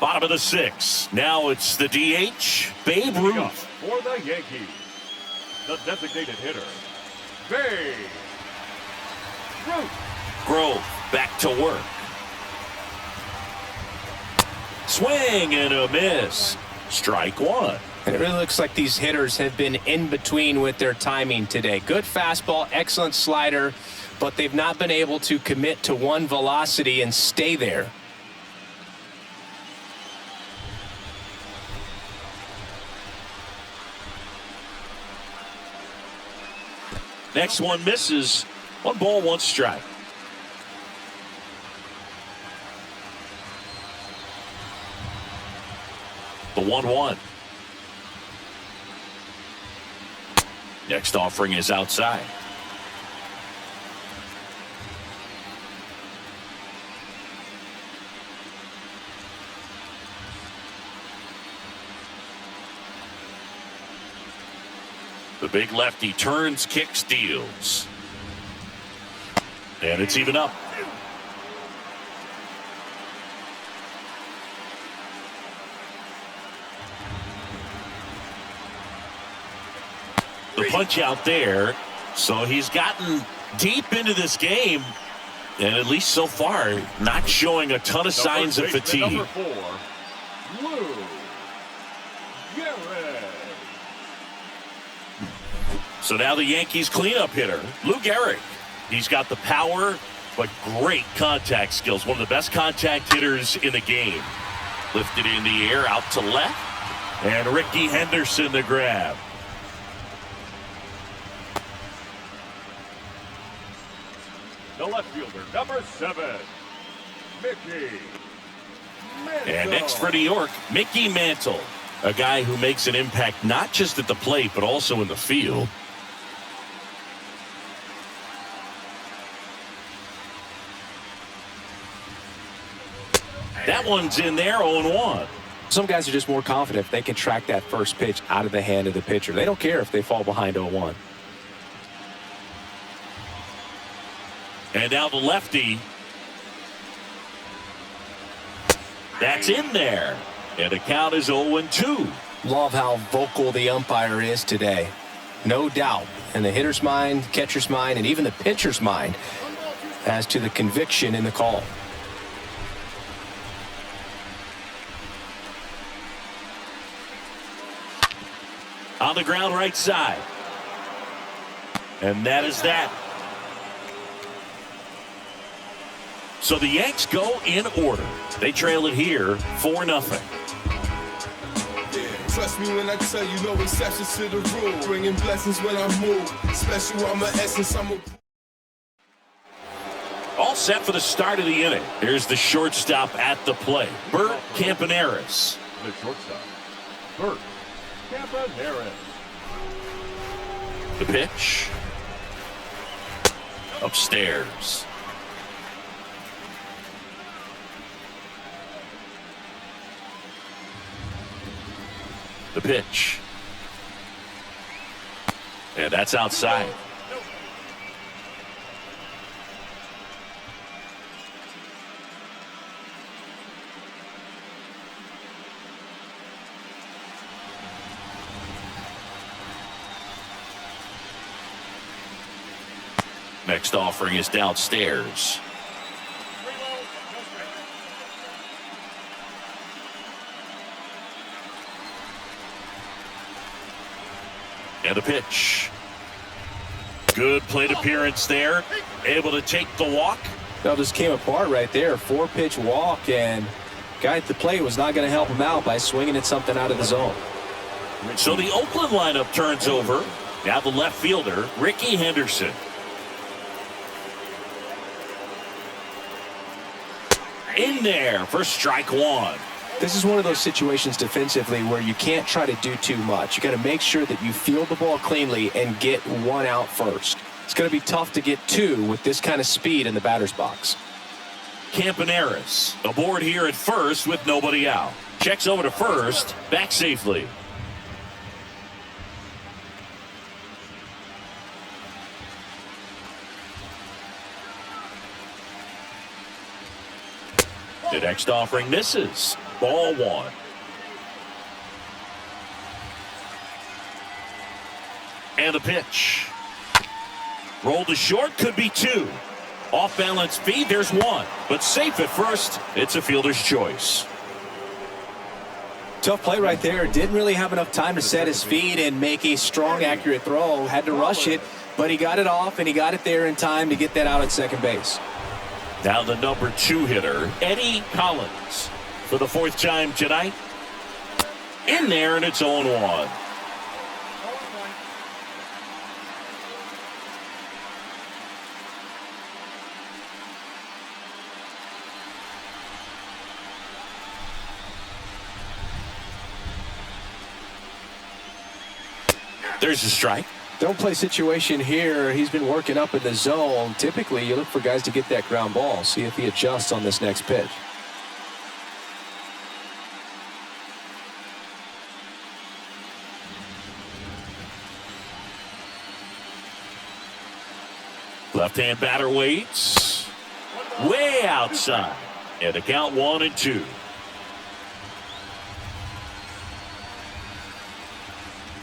Bottom of the 6th. Now it's the DH, Babe Ruth. For the Yankees, the designated hitter, Babe Ruth. Grove back to work. Swing and a miss. Strike 1. And it really looks like these hitters have been in between with their timing today. Good fastball, excellent slider, but they've not been able to commit to one velocity and stay there. Next one misses. 1 ball, 1 strike. The 1-1. Next offering is outside. The big lefty turns, kicks, deals. And it's even up. The punch out there. So he's gotten deep into this game. And at least so far, not showing a ton of signs of fatigue. Number 4, Lou Gehrig. So now the Yankees cleanup hitter, Lou Gehrig. He's got the power, but great contact skills. One of the best contact hitters in the game. Lifted in the air, out to left. And Ricky Henderson the grab. The left fielder, number 7, Mickey Mantle. And next for New York, Mickey Mantle. A guy who makes an impact not just at the plate, but also in the field. That one's in there, 0-1. Some guys are just more confident if they can track that first pitch out of the hand of the pitcher. They don't care if they fall behind 0-1. And now the lefty. That's in there. And the count is 0-2. Love how vocal the umpire is today. No doubt in the hitter's mind, catcher's mind, and even the pitcher's mind as to the conviction in the call. On the ground right side. And that is that. So the Yanks go in order. They trail it here 4-0. Trust me when I tell you, no exceptions to the rule. Bringing blessings when I move. Special, I'm an essence, I'm a... All set for the start of the inning. Here's the shortstop at the plate, Bert Campaneris. The shortstop, Bert Campaneris. The pitch. Upstairs. The pitch. And that's outside. Next offering is downstairs. And a pitch. Good plate appearance there. Able to take the walk. That just came apart right there. 4-pitch walk, and guy at the plate was not going to help him out by swinging at something out of the zone. So the Oakland lineup turns over. Now the left fielder, Ricky Henderson. In there for strike 1. This is one of those situations defensively where you can't try to do too much. You got to make sure that you field the ball cleanly and get 1 out first. It's going to be tough to get 2 with this kind of speed in the batter's box. Campaneris aboard here at first with nobody out. Checks over to first, back safely. The next offering misses. Ball 1. And a pitch. Roll to short, could be 2. Off balance feed, there's 1. But safe at first, it's a fielder's choice. Tough play right there. Didn't really have enough time to set his feet and make a strong, accurate throw. Had to rush it, but he got it off, and he got it there in time to get that out at second base. Now the number 2 hitter, Eddie Collins. For the 4th time tonight. In there, and it's 0-1. There's a strike. Don't play situation here. He's been working up in the zone. Typically, you look for guys to get that ground ball. See if he adjusts on this next pitch. Left-hand batter waits. Way outside. And the count 1-2.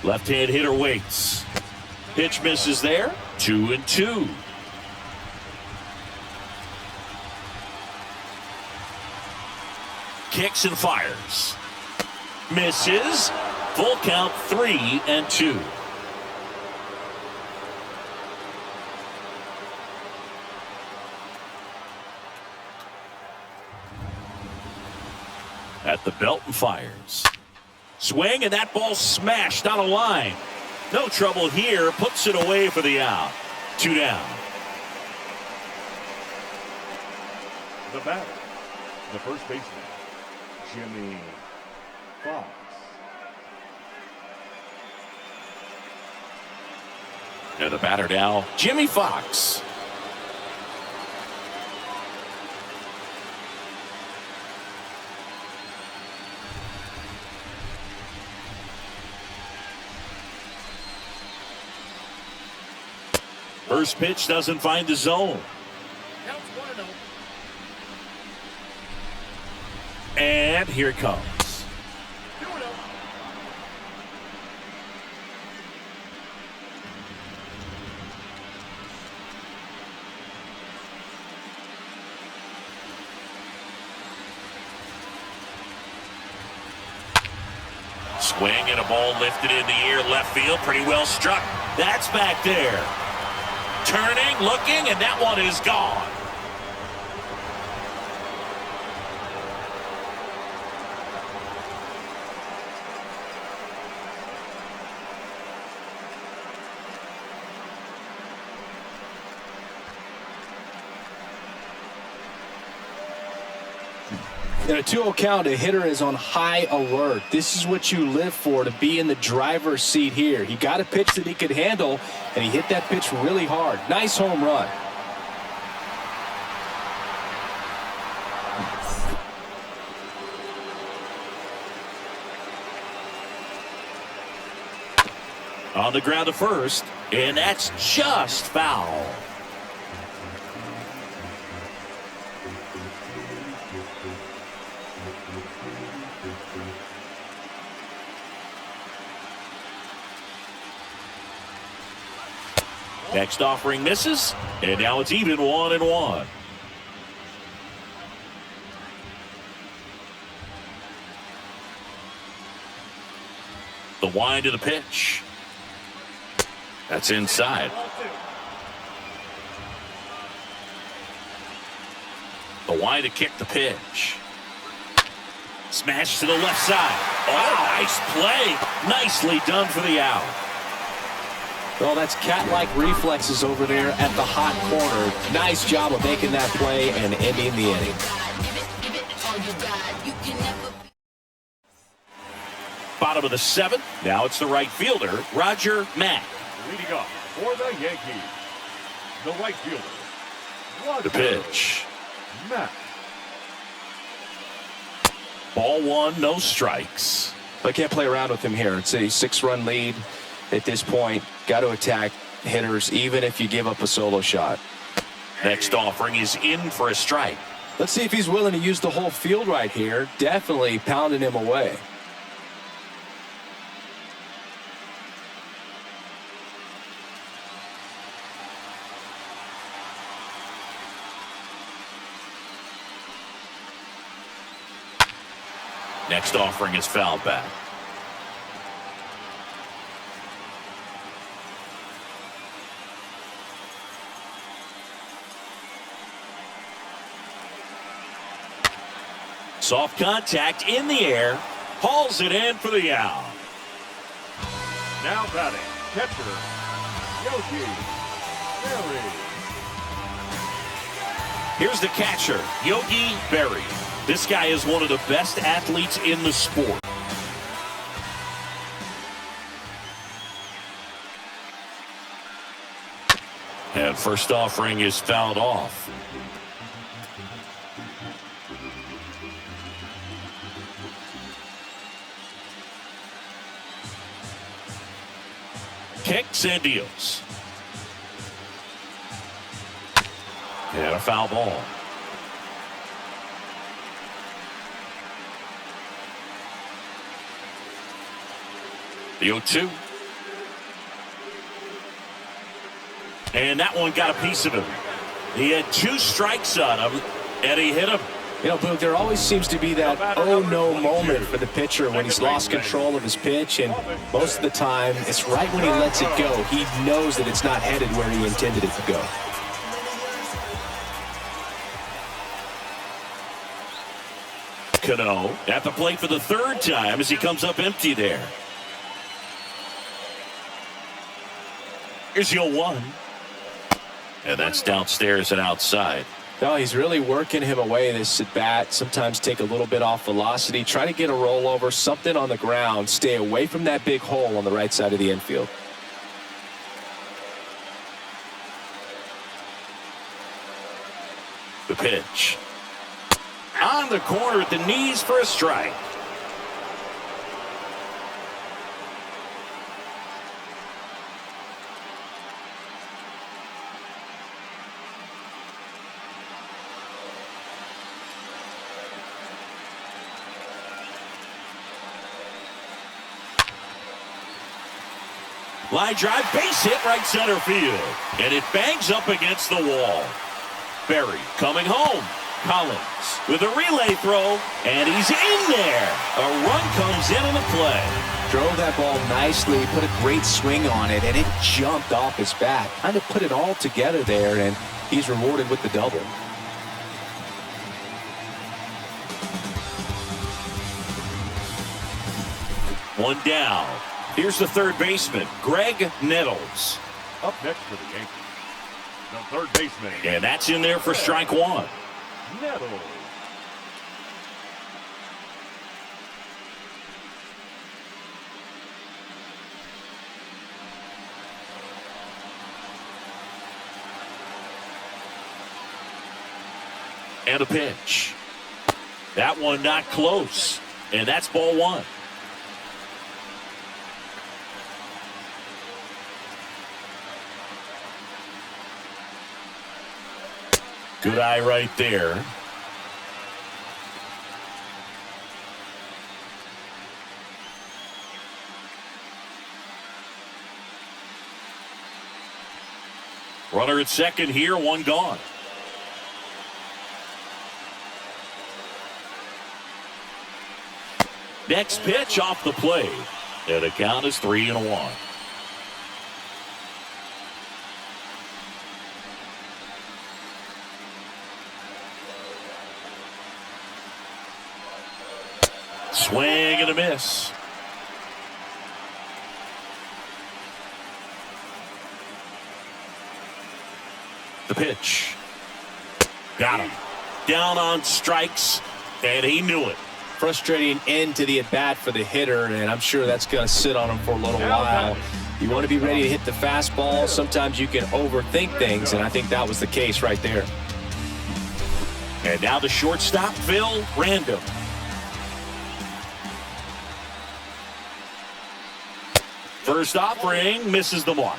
Left-hand hitter waits. Pitch misses there. 2-2. Kicks and fires. Misses. Full count 3-2. At the belt and fires. Swing, and that ball smashed on a line. No trouble here. Puts it away for the out. 2 down. The batter, the first baseman, Jimmy Fox. And the batter now, Jimmy Fox. First pitch doesn't find the zone. And here it comes. Swing and a ball lifted in the air, left field, pretty well struck. That's back there. Turning, looking, and that one is gone. In a 2-0 count, a hitter is on high alert. This is what you live for, to be in the driver's seat here. He got a pitch that he could handle, and he hit that pitch really hard. Nice home run. On the ground to first, and that's just foul. Next offering misses, and now it's even 1-1. The wind of the pitch. That's inside. The wind to kick the pitch. Smash to the left side. Oh, nice play. Nicely done for the out. Well, that's cat-like reflexes over there at the hot corner. Nice job of making that play and ending the inning. Bottom of the 7th. Now it's the right fielder, Roger Mack. Leading off for the Yankees, the right fielder, Roger The pitch. Mack. Ball 1, no strikes. But can't play around with him here. It's a 6-run lead at this point. Got to attack hitters even if you give up a solo shot. Next offering is in for a strike. Let's see if he's willing to use the whole field right here. Definitely pounding him away. Next offering is fouled back. Soft contact in the air. Hauls it in for the out. Now batting, catcher, Yogi Berry. Here's the catcher, Yogi Berry. This guy is one of the best athletes in the sport. And first offering is fouled off. Kicks and deals. And a foul ball. The 0-2. And that one got a piece of him. He had 2 strikes on him, and he hit him. You know, Boog, there always seems to be that oh-no moment for the pitcher when he's lost control of his pitch, and most of the time, it's right when he lets it go. He knows that it's not headed where he intended it to go. Cano at the plate for the 3rd time as he comes up empty there. Here's the 0-1. And that's downstairs and outside. No, he's really working him away this at bat. Sometimes take a little bit off velocity. Try to get a rollover, something on the ground. Stay away from that big hole on the right side of the infield. The pitch. On the corner at the knees for a strike. Line drive, base hit right center field. And it bangs up against the wall. Berry coming home. Collins with a relay throw, and he's in there. A run comes in on the play. Drove that ball nicely, put a great swing on it, and it jumped off his bat. Kind of put it all together there, and he's rewarded with the double. One down. Here's the 3rd baseman, Greg Nettles. Up next for the Yankees, the 3rd baseman. And that's in there for strike 1. Nettles. And a pitch. That one not close. And that's ball 1. Good eye right there. Runner at second here, 1 gone. Next pitch off the plate. And the count is 3-1. Swing and a miss. The pitch. Got him. Down on strikes, and he knew it. Frustrating end to the at-bat for the hitter, and I'm sure that's going to sit on him for a little while. You want to be ready to hit the fastball. Sometimes you can overthink things, and I think that was the case right there. And now the shortstop, Phil Random. First offering misses the mark.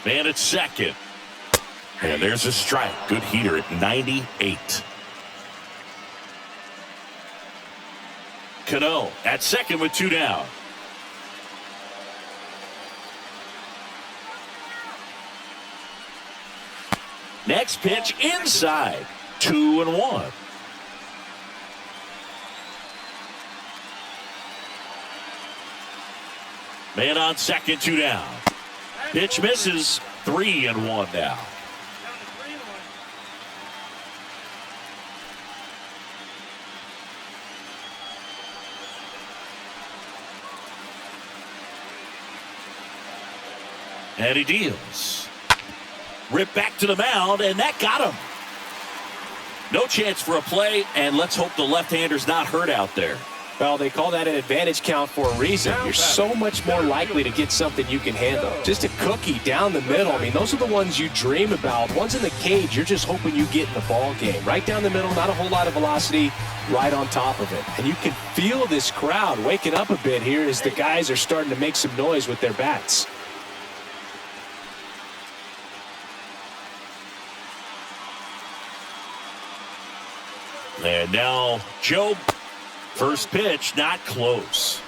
Man at second. And there's a strike. Good heater at 98. Cano at second with 2 down. Next pitch inside. 2-1. Man on second, 2 down. Pitch misses. 3-1 now. And he deals. Rip back to the mound, and that got him. No chance for a play, and let's hope the left-hander's not hurt out there. Well, they call that an advantage count for a reason. You're so much more likely to get something you can handle. Just a cookie down the middle. I mean, those are the ones you dream about. Ones in the cage, you're just hoping you get in the ball game. Right down the middle, not a whole lot of velocity, right on top of it. And you can feel this crowd waking up a bit here as the guys are starting to make some noise with their bats. And now, Joe. First pitch, not close.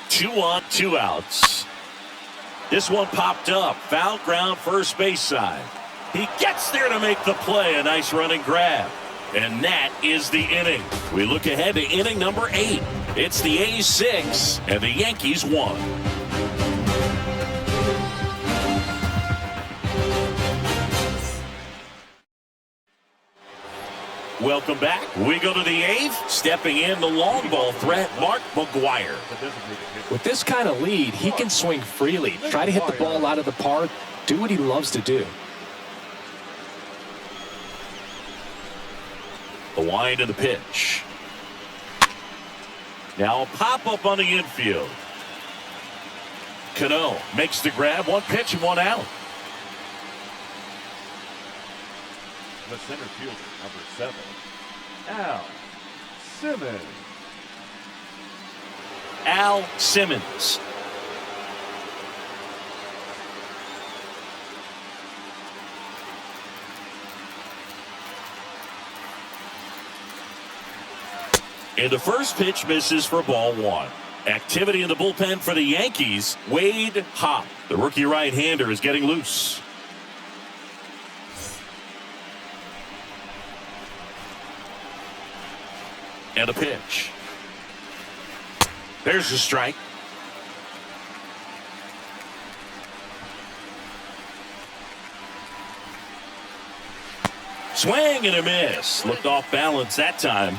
Two on, 2 outs. This one popped up. Foul ground, first base side. He gets there to make the play. A nice running grab. And that is the inning. We look ahead to inning number 8. It's the A's 6 and the Yankees 1. Welcome back. We go to the 8th. Stepping in the long ball threat, Mark McGwire. With this kind of lead, he can swing freely. Try to hit the ball out of the park. Do what he loves to do. The wind of the pitch. Now a pop-up on the infield. Cano makes the grab. 1 pitch and 1 out. The center fielder, number 7, Al Simmons. Al Simmons. And the first pitch misses for ball 1. Activity in the bullpen for the Yankees. Wade Hop, the rookie right-hander, is getting loose. And a pitch. There's a strike. Swing and a miss. Looked off balance that time.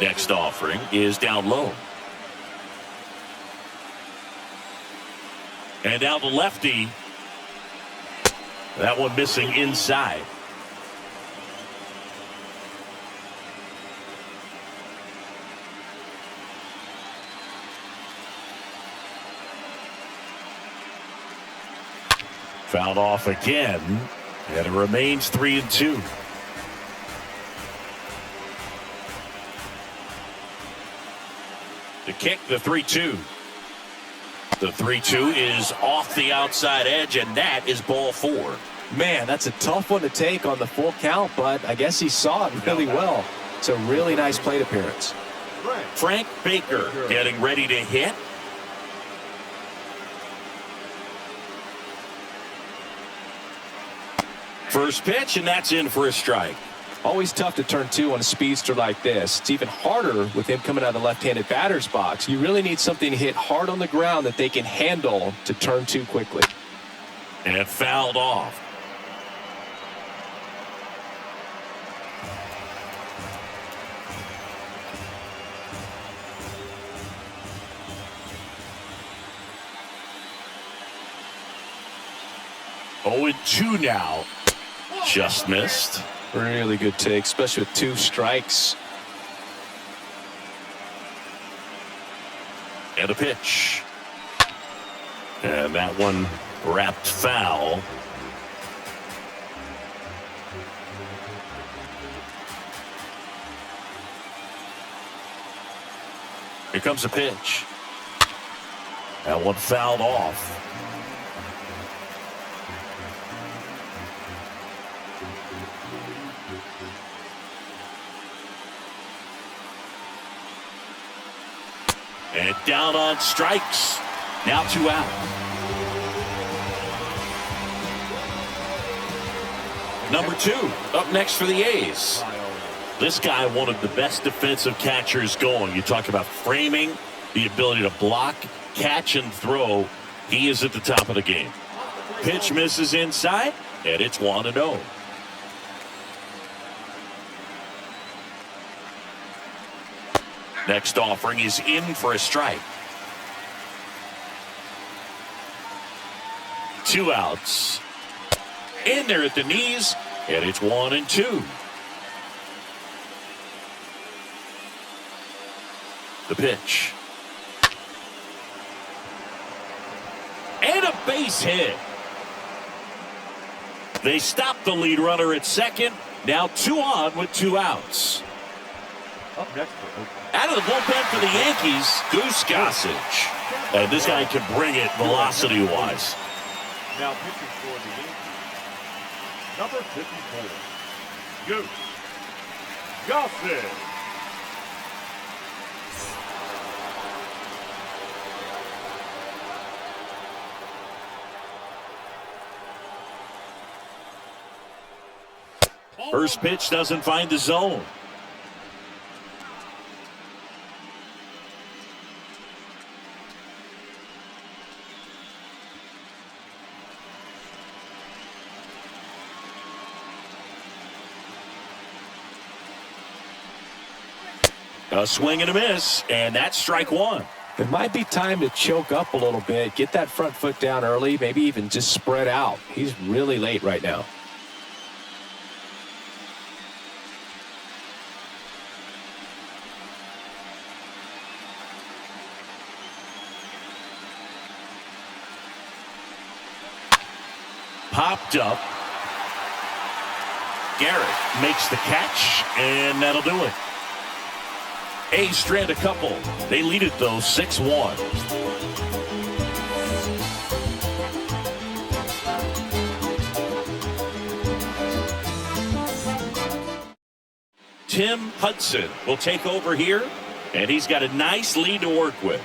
Next offering is down low. And now the lefty. That one missing inside. Fouled off again. And it remains 3-2. To kick the 3-2. The 3-2 is off the outside edge, and that is ball 4. Man, that's a tough one to take on the full count, but I guess he saw it really well. It's a really nice plate appearance. Frank Baker getting ready to hit. First pitch, and that's in for a strike. Always tough to turn 2 on a speedster like this. It's even harder with him coming out of the left-handed batter's box. You really need something to hit hard on the ground that they can handle to turn 2 quickly. And it fouled off. Oh, 0-2 now. Just missed. Really good take, especially with 2 strikes. And a pitch. And that one wrapped foul. Here comes a pitch. That one fouled off. And down on strikes. Now 2 out. Number 2 up next for the A's. This guy, one of the best defensive catchers going. You talk about framing, the ability to block, catch, and throw. He is at the top of the game. Pitch misses inside, and it's 1-0. Next offering is in for a strike. 2 outs. In there at the knees, and it's 1-2. The pitch. And a base hit. They stop the lead runner at second. Now 2 on with 2 outs. Up next. Out of the bullpen for the Yankees, Goose Gossage. And this guy can bring it velocity-wise. Now pitching for the Yankees. Number 54. Goose Gossage. First pitch doesn't find the zone. A swing and a miss, and that's strike 1. It might be time to choke up a little bit, get that front foot down early, maybe even just spread out. He's really late right now. Popped up. Garrett makes the catch, and that'll do it. A's strand a couple. They lead it, though, 6-1. Tim Hudson will take over here, and he's got a nice lead to work with.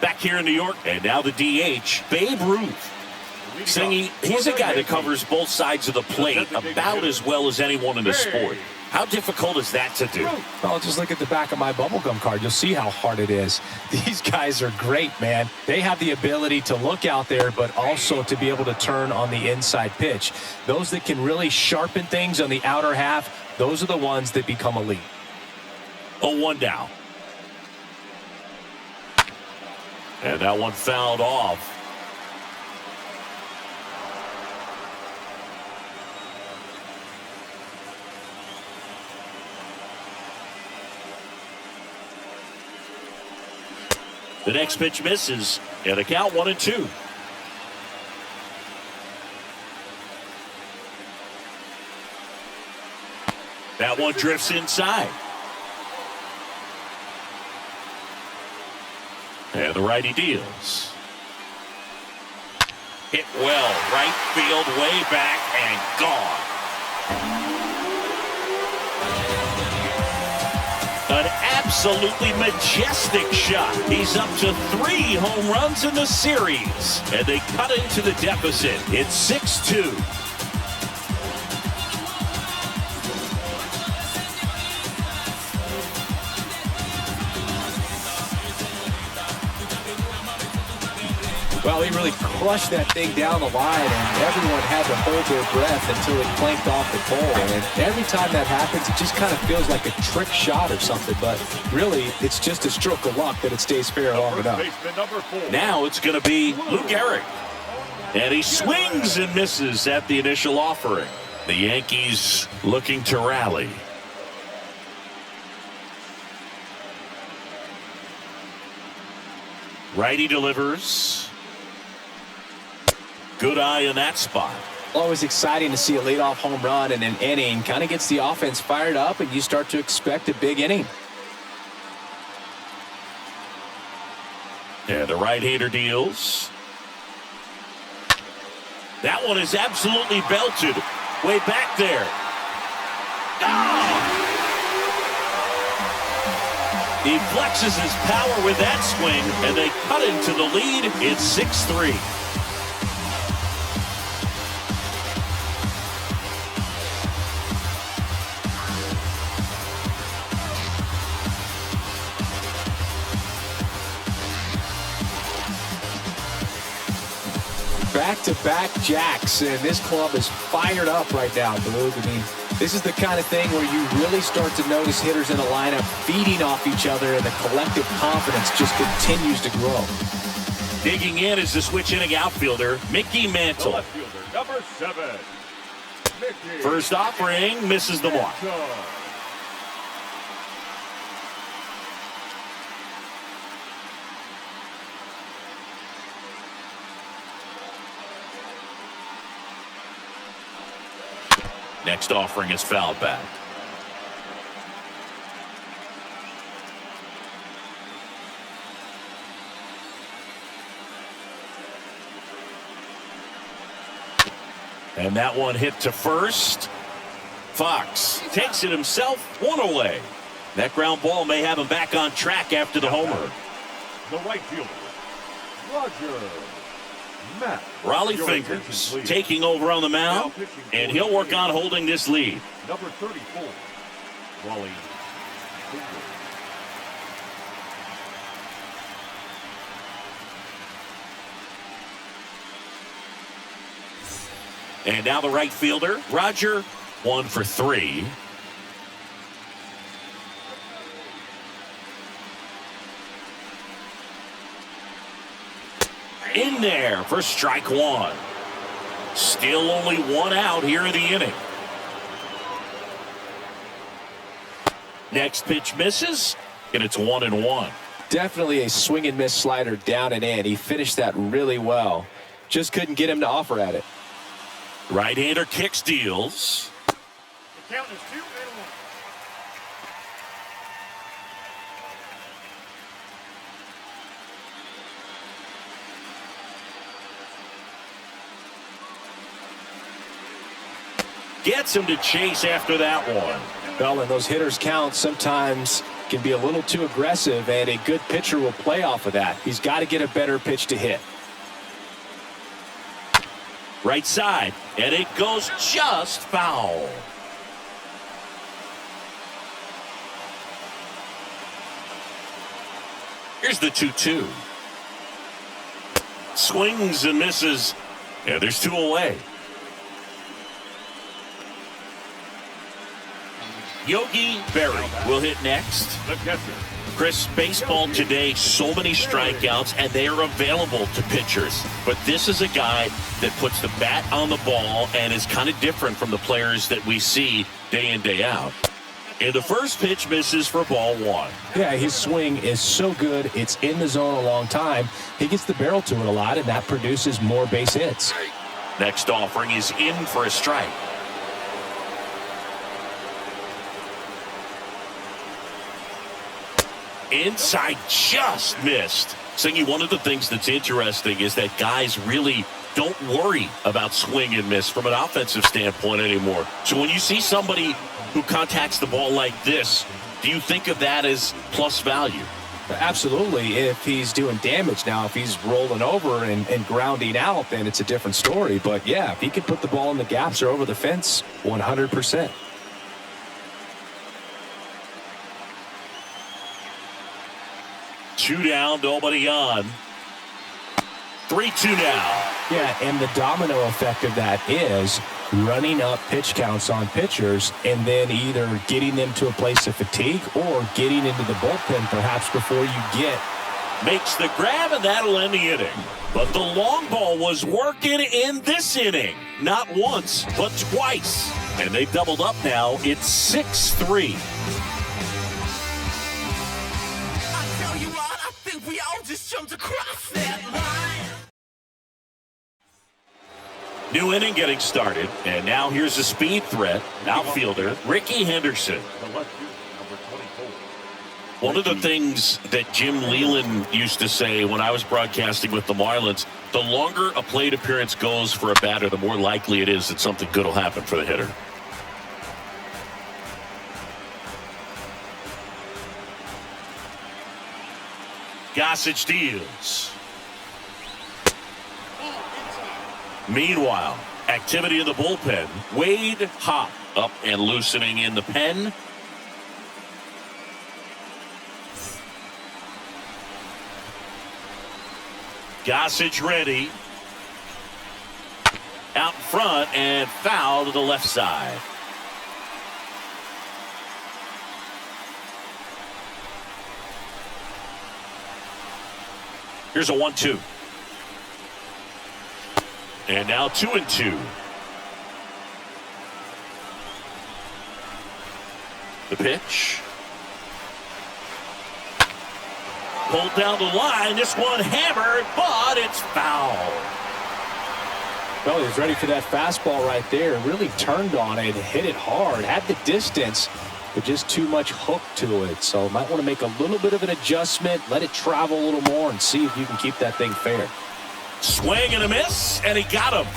Back here in New York, and now the DH, Babe Ruth. Singy, he's a guy that covers both sides of the plate about as well as anyone in the sport. How difficult is that to do? Well, just look at the back of my bubblegum card. You'll see how hard it is. These guys are great, man. They have the ability to look out there, but also to be able to turn on the inside pitch. Those that can really sharpen things on the outer half, those are the ones that become elite. 0-1 down. And that one fouled off. The next pitch misses, and a count 1-2. That one drifts inside. And the righty deals. Hit well, right field, way back, and gone. An absolutely majestic shot. He's up to 3 home runs in the series, and they cut into the deficit. It's 6-2. Well, he really crushed that thing down the line, and everyone had to hold their breath until it clanked off the pole. And every time that happens, it just kind of feels like a trick shot or something. But really, it's just a stroke of luck that it stays fair long enough. Now it's going to be Lou Gehrig. And he swings and misses at the initial offering. The Yankees looking to rally. Righty delivers. Good eye in that spot. Always exciting to see a leadoff home run in an inning. Kind of gets the offense fired up, and you start to expect a big inning. And the right-hander deals. That one is absolutely belted. Way back there. Oh! He flexes his power with that swing, and they cut into the lead. It's 6-3. Back-to-back jacks, and this club is fired up right now, Boog. I mean, this is the kind of thing where you really start to notice hitters in the lineup feeding off each other, and the collective confidence just continues to grow. Digging in is the switch inning outfielder, Mickey Mantle. The left fielder, number 7, Mickey. First offering, misses the mark. Next offering is fouled back. And that one hit to first. Fox takes it himself, one away. That ground ball may have him back on track after the homer. The right fielder, Roger. Matt. Raleigh Fingers taking over on the mound, and he'll work on holding this lead. Number 34, Raleigh Fingers. And now the right fielder, Roger, 1 for 3. In there for strike 1. Still only 1 out here in the inning. Next pitch misses, and it's 1-1. Definitely a swing and miss slider down and in. He finished that really well. Just couldn't get him to offer at it. Right-hander kicks, deals. The count is 2-1. Gets him to chase after that one. Well, and those hitters count sometimes can be a little too aggressive, and a good pitcher will play off of that. He's got to get a better pitch to hit. Right side, and it goes just foul. Here's the 2-2. Swings and misses. Yeah, there's 2 away. Yogi Berra will hit next. The catcher. Chris, baseball today, so many strikeouts, and they are available to pitchers. But this is a guy that puts the bat on the ball and is kind of different from the players that we see day in, day out. And the first pitch misses for ball 1. Yeah, his swing is so good. It's in the zone a long time. He gets the barrel to it a lot, and that produces more base hits. Next offering is in for a strike. Inside, just missed. Singy, one of the things that's interesting is that guys really don't worry about swing and miss from an offensive standpoint anymore. So when you see somebody who contacts the ball like this, do you think of that as plus value? Absolutely, if he's doing damage. Now, if he's rolling over and grounding out, then it's a different story. But yeah, if he can put the ball in the gaps or over the fence, 100%. Two down, nobody on. 3-2 now. Yeah, and the domino effect of that is running up pitch counts on pitchers and then either getting them to a place of fatigue or getting into the bullpen perhaps before you get. Makes the grab, and that'll end the inning. But the long ball was working in this inning. Not once, but twice. And they doubled up now. It's 6-3. We all just jumped across that line. New inning getting started, and now here's a speed threat. Outfielder Ricky Henderson. The left fielder, number 24. One of the things that Jim Leland used to say when I was broadcasting with the Marlins, the longer a plate appearance goes for a batter, the more likely it is that something good will happen for the hitter. Gossage deals. Meanwhile, activity in the bullpen. Wade Hop up and loosening in the pen. Gossage ready. front and foul to the left side. Here's a 1-2. And now 2-2. The pitch. Pulled down the line. This one hammered, but it's foul. Well, he was ready for that fastball right there. Really turned on it, hit it hard, had the distance, but just too much hook to it. So might want to make a little bit of an adjustment, let it travel a little more, and see if you can keep that thing fair. Swing and a miss, and he got him.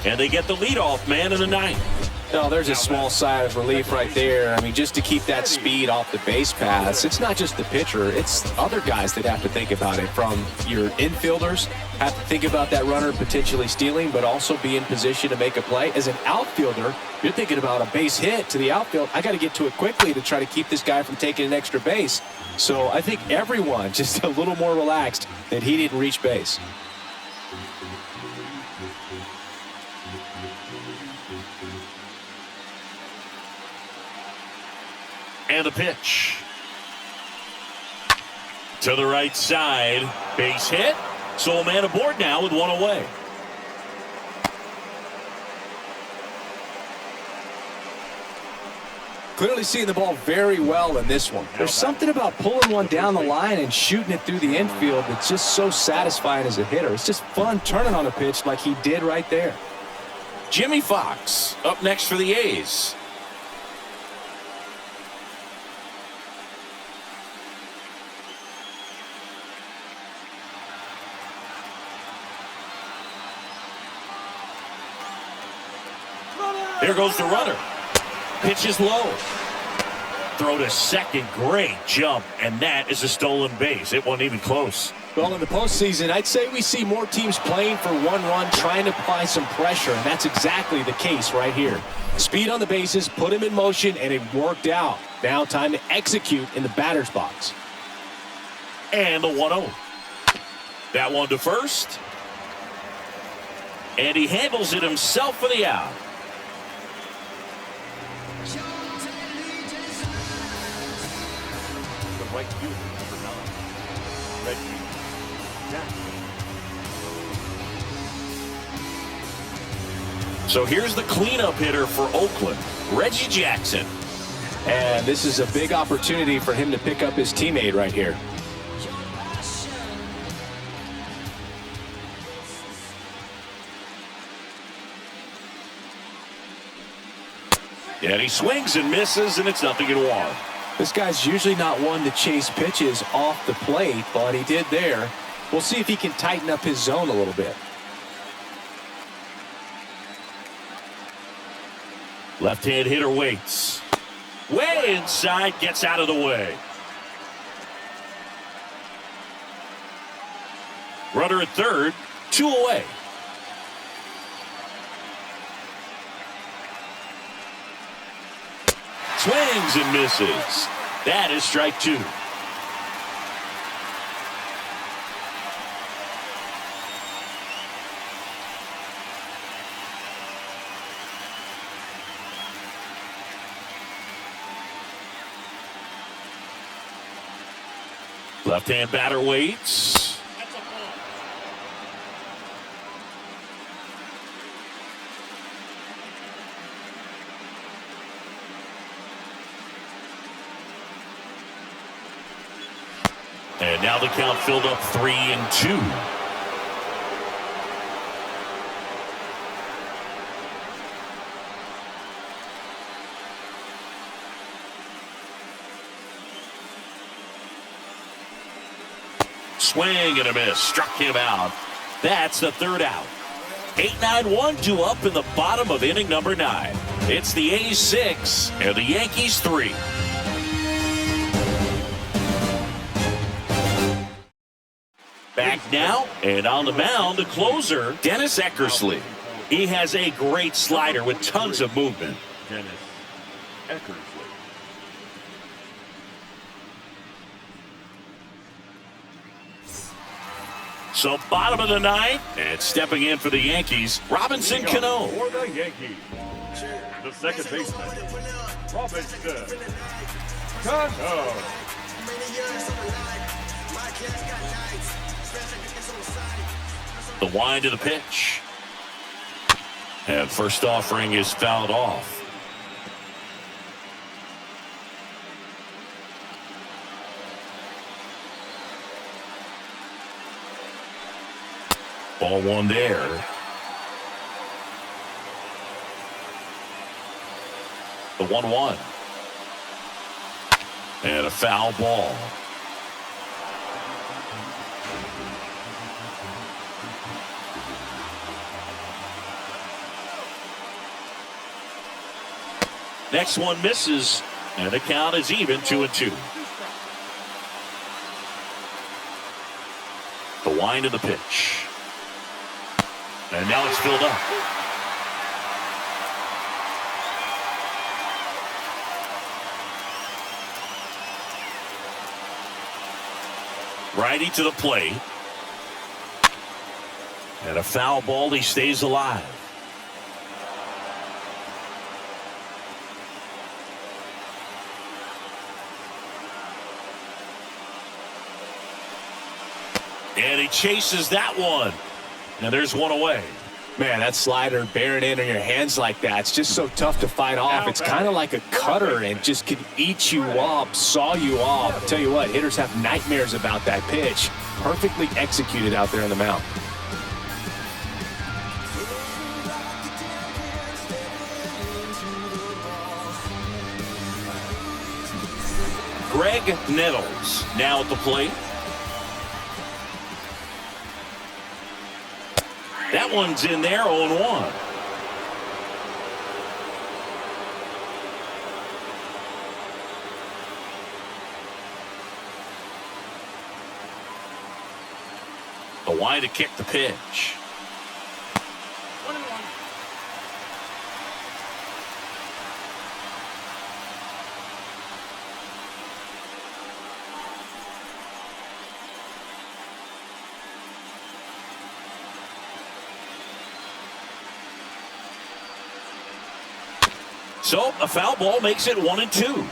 And they get the leadoff man in the ninth. No, there's a small sigh of relief right there. I mean, just to keep that speed off the base paths. It's not just the pitcher. It's other guys that have to think about it. From your infielders, have to think about that runner potentially stealing, but also be in position to make a play. As an outfielder, you're thinking about a base hit to the outfield. I got to get to it quickly to try to keep this guy from taking an extra base. So I think everyone just a little more relaxed that he didn't reach base. And the pitch. To the right side. Base hit. So a man aboard now with one away. Clearly seeing the ball very well in this one. There's something about pulling one down the line and shooting it through the infield that's just so satisfying as a hitter. It's just fun turning on a pitch like he did right there. Jimmy Fox up next for the A's. There goes the runner. Pitch is low. Throw to second. Great jump. And that is a stolen base. It wasn't even close. Well, in the postseason, I'd say we see more teams playing for one run, trying to apply some pressure, and that's exactly the case right here. Speed on the bases, put him in motion, and it worked out. Now time to execute in the batter's box. And the 1-0. That one to first. And he handles it himself for the out. Right fielder, number 9. Reggie Jackson. So here's the cleanup hitter for Oakland, Reggie Jackson. And this is a big opportunity for him to pick up his teammate right here. And he swings and misses, and it's 0-1. This guy's usually not one to chase pitches off the plate, but he did there. We'll see if he can tighten up his zone a little bit. Left-hand hitter waits. Way inside, gets out of the way. Runner at third, 2 away. Swings and misses. That is strike 2. Left-hand batter waits. And now the count filled up 3-2. Swing and a miss. Struck him out. That's the third out. 8-9-1 due up in the bottom of inning number 9. It's the A's 6 and the Yankees 3. Back now, and on the mound, the closer, Dennis Eckersley. He has a great slider with tons of movement. Dennis Eckersley. So bottom of the ninth, and stepping in for the Yankees, Robinson Cano. For the Yankees, the second baseman, Robinson Cano. The wind of the pitch. And first offering is fouled off. Ball one there. The 1-1. And a foul ball. Next one misses, and the count is even 2-2. The wind of the pitch. And now it's filled up. Righty to the plate. And a foul ball, he stays alive. And he chases that one. And there's one away. Man, that slider bearing in on your hands like that, it's just so tough to fight off. It's kind of like a cutter and just can eat you up, saw you off. I'll tell you what, hitters have nightmares about that pitch. Perfectly executed out there on the mound. Greg Nettles now at the plate. That one's in there, 0-1. The wide to kick the pitch. So a foul ball makes it 1-2.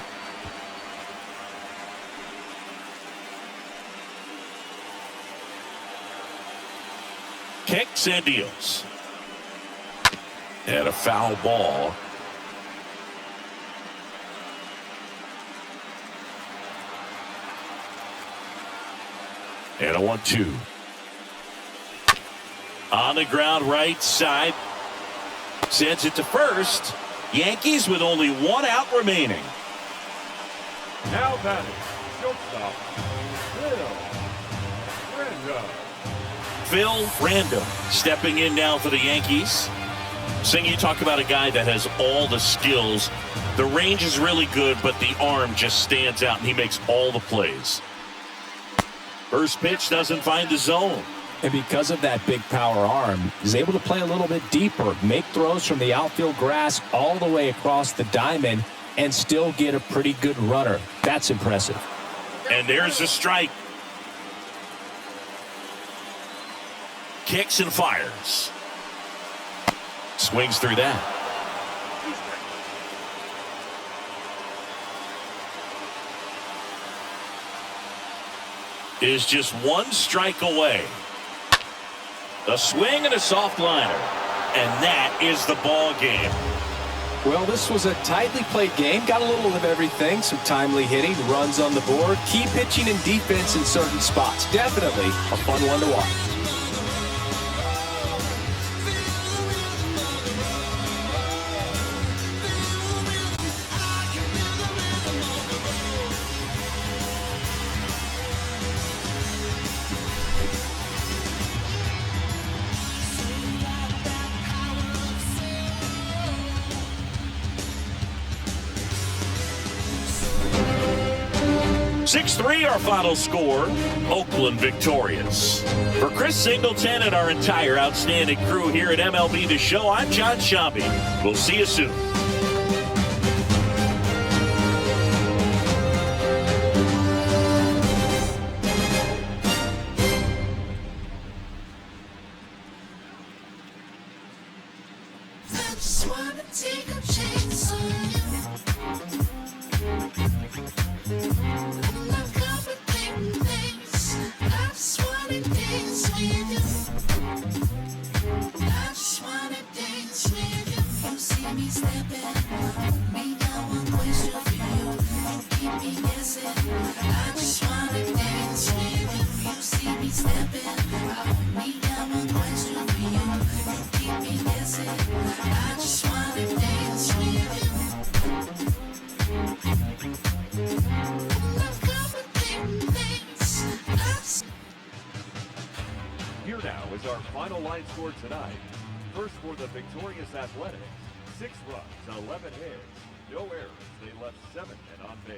Kicks and deals. And a foul ball. And a 1-2. On the ground right side. Sends it to first. Yankees with only one out remaining. Now batting, shortstop, Phil Random stepping in now for the Yankees. Sing, you talk about a guy that has all the skills. The range is really good, but the arm just stands out, and he makes all the plays. First pitch doesn't find the zone. And because of that big power arm, he's able to play a little bit deeper, make throws from the outfield grass all the way across the diamond, and still get a pretty good runner. That's impressive. And there's a strike. Kicks and fires. Swings through that. Is just one strike away. A swing and a soft liner. And that is the ball game. Well, this was a tightly played game. Got a little of everything. Some timely hitting, runs on the board, key pitching and defense in certain spots. Definitely a fun one to watch. Our final score, Oakland victorious. For Chris Singleton and our entire outstanding crew here at MLB The Show, I'm John Shambi. We'll see you soon. Here now is our final line score tonight. First for the victorious Athletics, 6 runs, 11 hits, no errors. They left 7 men on base.